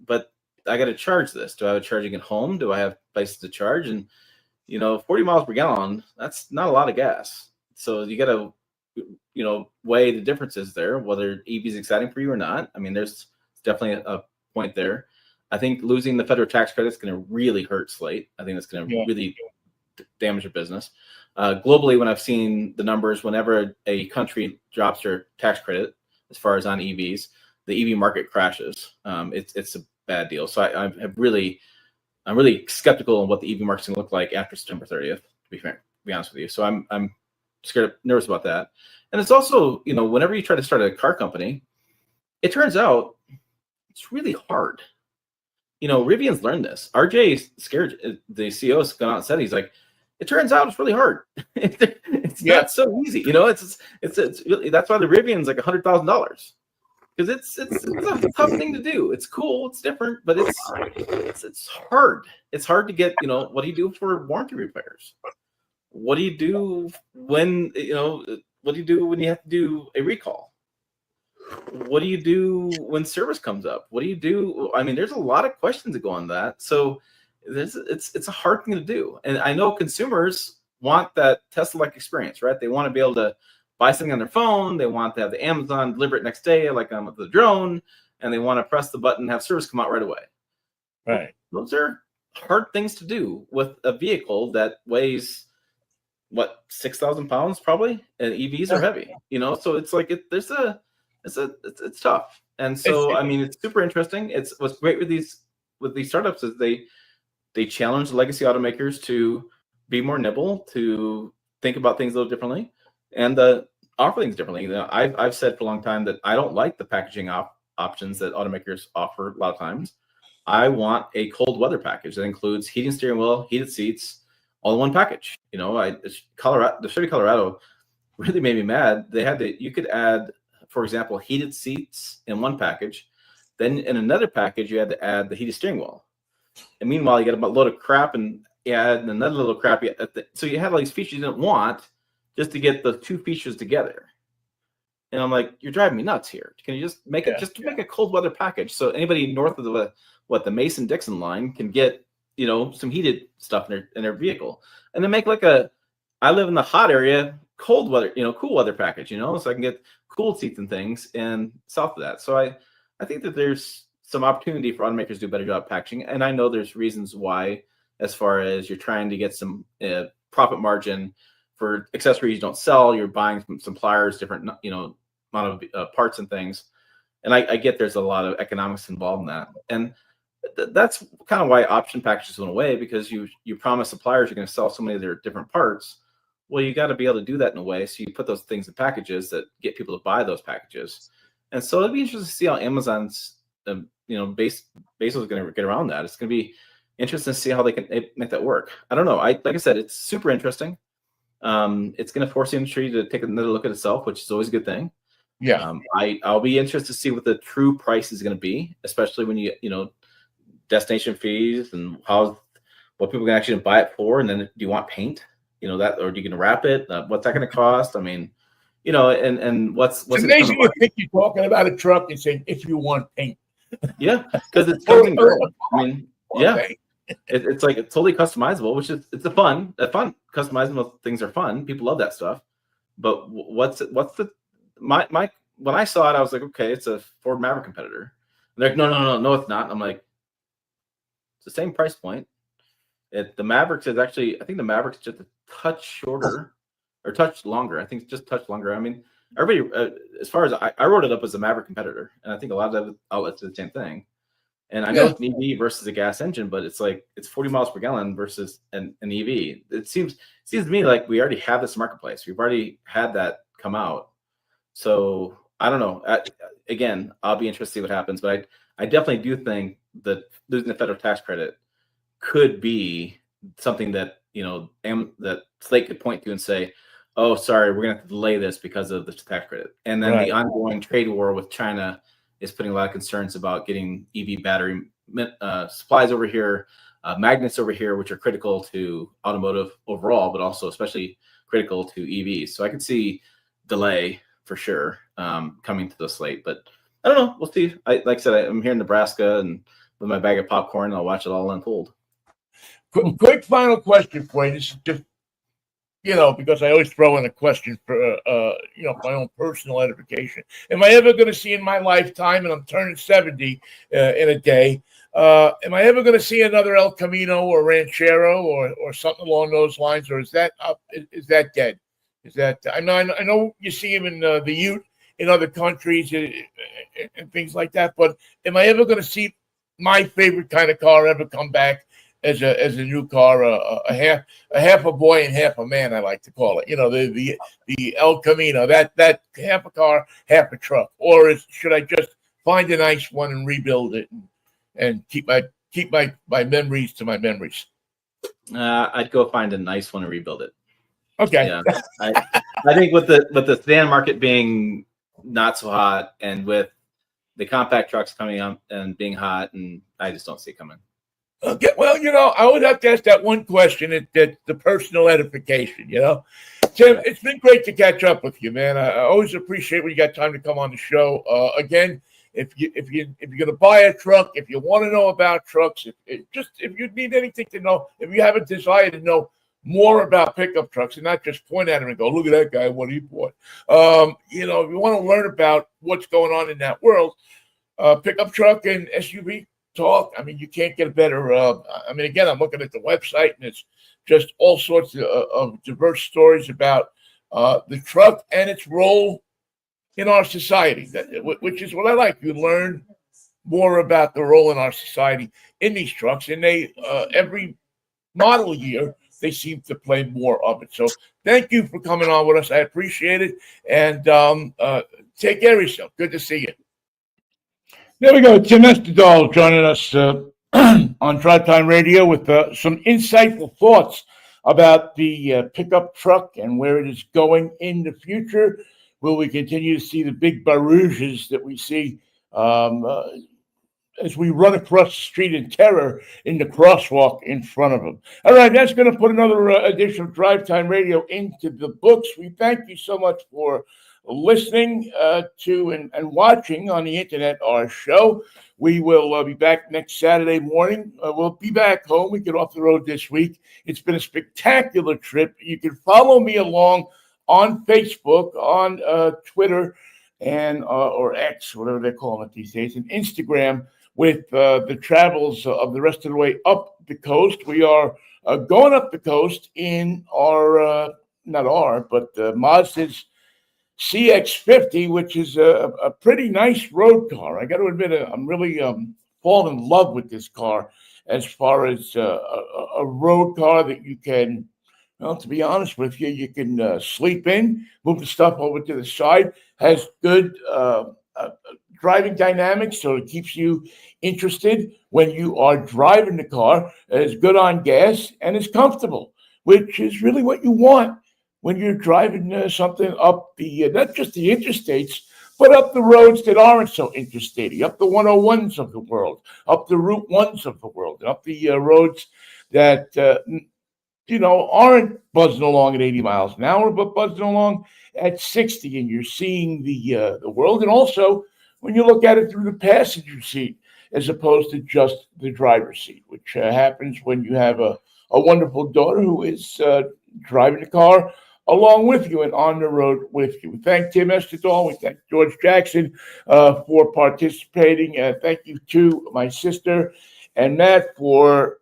but I got to charge this. Do I have a charging at home? Do I have places to charge? And 40 miles per gallon, that's not a lot of gas. So you got to, weigh the differences there, whether EV is exciting for you or not. I mean, there's definitely a point there. I think losing the federal tax credit is going to really hurt Slate. I think that's going to really damage your business. Globally, when I've seen the numbers, whenever a country drops their tax credit, as far as on EVs, the EV market crashes. It's a bad deal. So I'm really skeptical on what the EV market's going to look like after September 30th, to be honest with you. So I'm scared, nervous about that. And it's also, whenever you try to start a car company, it turns out it's really hard. Rivian's learned this. RJ scared, the CEO has gone out and said, he's like, it turns out it's really hard. It's not so easy. It's really, that's why the Rivian's like $100,000. Because it's a tough thing to do. It's cool, it's different, but it's hard. It's hard to get, what do you do for warranty repairs? What do you do when you have to do a recall? What do you do when service comes up? What do you do? I mean, there's a lot of questions that go on that. So it's a hard thing to do. And I know consumers, want that Tesla-like experience, right? They want to be able to buy something on their phone. They want to have the Amazon deliver it next day, like with the drone, and they want to press the button and have service come out right away. Right. Those are hard things to do with a vehicle that weighs what 6,000 pounds probably, and EVs are heavy, So it's like it's tough, and so I mean it's super interesting. It's what's great with these startups is they challenge legacy automakers to be more nimble, to think about things a little differently, and offer things differently. I've said for a long time that I don't like the packaging options that automakers offer a lot of times. I want a cold weather package that includes heating steering wheel, heated seats, all in one package. The Chevy Colorado really made me mad. They had you could add, for example, heated seats in one package. Then in another package, you had to add the heated steering wheel. And meanwhile, you get a load of crap and you add another little crap. So you had all these features you didn't want just to get the two features together. And I'm like, you're driving me nuts here. Can you just make make a cold weather package so anybody north of the Mason-Dixon line can get some heated stuff in their vehicle, and then make like I live in the hot area, cold weather, cool weather package, so I can get cool seats and things and south of that. So I think that there's some opportunity for automakers to do a better job of packaging, and I know there's reasons why, as far as you're trying to get some profit margin for accessories you don't sell, you're buying from suppliers different amount of parts and things, and I get there's a lot of economics involved in that, and that's kind of why option packages went away, because you promise suppliers you're going to sell so many of their different parts. Well, you got to be able to do that in a way, so you put those things in packages that get people to buy those packages. And so it'd be interesting to see how Amazon's Bezos is going to get around that. It's going to be interesting to see how they can make that work. I don't know. Like I said, it's super interesting. It's going to force the industry to take another look at itself, which is always a good thing. Yeah. I'll be interested to see what the true price is going to be, especially when you destination fees and what people can actually buy it for. And then do you want paint, that, or do you can wrap it? What's that going to cost? I mean, and what's it's amazing to think you're talking about a truck and saying, if you want paint. Yeah. Because it's something great. I mean, yeah. It's like it's totally customizable, which is fun customizable things are fun. People love that stuff. But when I saw it, I was like, okay, it's a Ford Maverick competitor. And they're like, no, it's not. I'm like, it's the same price point. The Mavericks is actually, I think the Mavericks just a touch shorter or touch longer. I think it's just touch longer. I mean, everybody, as far as I wrote it up as a Maverick competitor, and I think a lot of outlets do the same thing. And I know it's an EV versus a gas engine, but it's like it's 40 miles per gallon versus an EV. It seems to me like we already have this marketplace. We've already had that come out. So I don't know. Again, I'll be interested to see what happens, but I definitely do think that losing the federal tax credit could be something that that Slate could point to and say, "Oh, sorry, we're going to have to delay this because of the tax credit." And then the ongoing trade war with China is putting a lot of concerns about getting EV battery supplies over here, magnets over here, which are critical to automotive overall, but also especially critical to EVs. So I could see delay for sure coming to the slate, but I don't know. We'll see. Like I said, I'm here in Nebraska and with my bag of popcorn, I'll watch it all unfold. Quick final question for you. This is just, because I always throw in a question for, my own personal edification. Am I ever going to see in my lifetime, and I'm turning 70 in a day, am I ever going to see another El Camino or Ranchero or something along those lines, or is that up? Is that dead? Is that I know you see them in the Ute in other countries and things like that, but am I ever going to see my favorite kind of car ever come back as a new car, a half a boy and half a man, I like to call it. The El Camino, that half a car, half a truck, or should I just find a nice one and rebuild it and keep my memories to my memories? I'd go find a nice one and rebuild it. Okay. Yeah, I think with the sedan market being not so hot, and with the compact trucks coming up and being hot, and I just don't see it coming. Okay, well, I would have to ask that one question that the personal edification, Tim, it's been great to catch up with you, man. I always appreciate when you got time to come on the show. Again, if you're gonna buy a truck, if you want to know about trucks, if you need anything to know, if you have a desire to know more about pickup trucks and not just point at him and go, look at that guy, what he bought. You know, if you want to learn about what's going on in that world, pickup truck and SUV talk. I mean, you can't get a better. I mean, again, I'm looking at the website and it's just all sorts of diverse stories about the truck and its role in our society, which is what I like. You learn more about the role in our society in these trucks, and they every model year they seem to play more of it. So thank you for coming on with us. I appreciate it, and take care of yourself. Good to see you. There we go. Tim Estadal joining us on Drivetime Radio with some insightful thoughts about the pickup truck and where it is going in the future. Will we continue to see the big barouches that we see as we run across the street in terror in the crosswalk in front of them? All right, that's going to put another edition of Drivetime Radio into the books. We thank you so much for listening to and watching on the internet our show. We will be back next Saturday morning. We'll be back home. We get off the road this week. It's been a spectacular trip. You can follow me along on Facebook, on Twitter, and or X, whatever they're calling it these days, and Instagram with the travels of the rest of the way up the coast. We are going up the coast in our, but Mazda's CX-50, which is a pretty nice road car. I got to admit, I'm really fallen in love with this car as far as a road car that you can, well, to be honest with you, you can sleep in, move the stuff over to the side, has good driving dynamics, so it keeps you interested when you are driving the car. It's good on gas and it's comfortable, which is really what you want when you're driving something up the, not just the interstates, but up the roads that aren't so interstatey, up the 101s of the world, up the Route 1s of the world, up the roads that aren't buzzing along at 80 miles an hour, but buzzing along at 60, and you're seeing the world. And also, when you look at it through the passenger seat as opposed to just the driver's seat, which happens when you have a wonderful daughter who is driving the car along with you and on the road with you. We thank Tim Estadal. We thank George Jackson for participating. Thank you to my sister and Matt for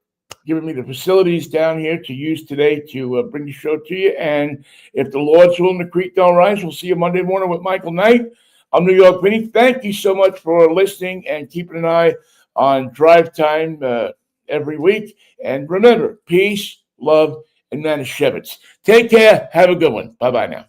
giving me the facilities down here to use today to bring the show to you. And if the Lord's willing, the creek don't rise, we'll see you Monday morning with Michael Knight. I'm New York Vinnie. Thank you so much for listening and keeping an eye on Drive Time every week. And remember, peace, love, and Manischewitz. Take care. Have a good one. Bye-bye now.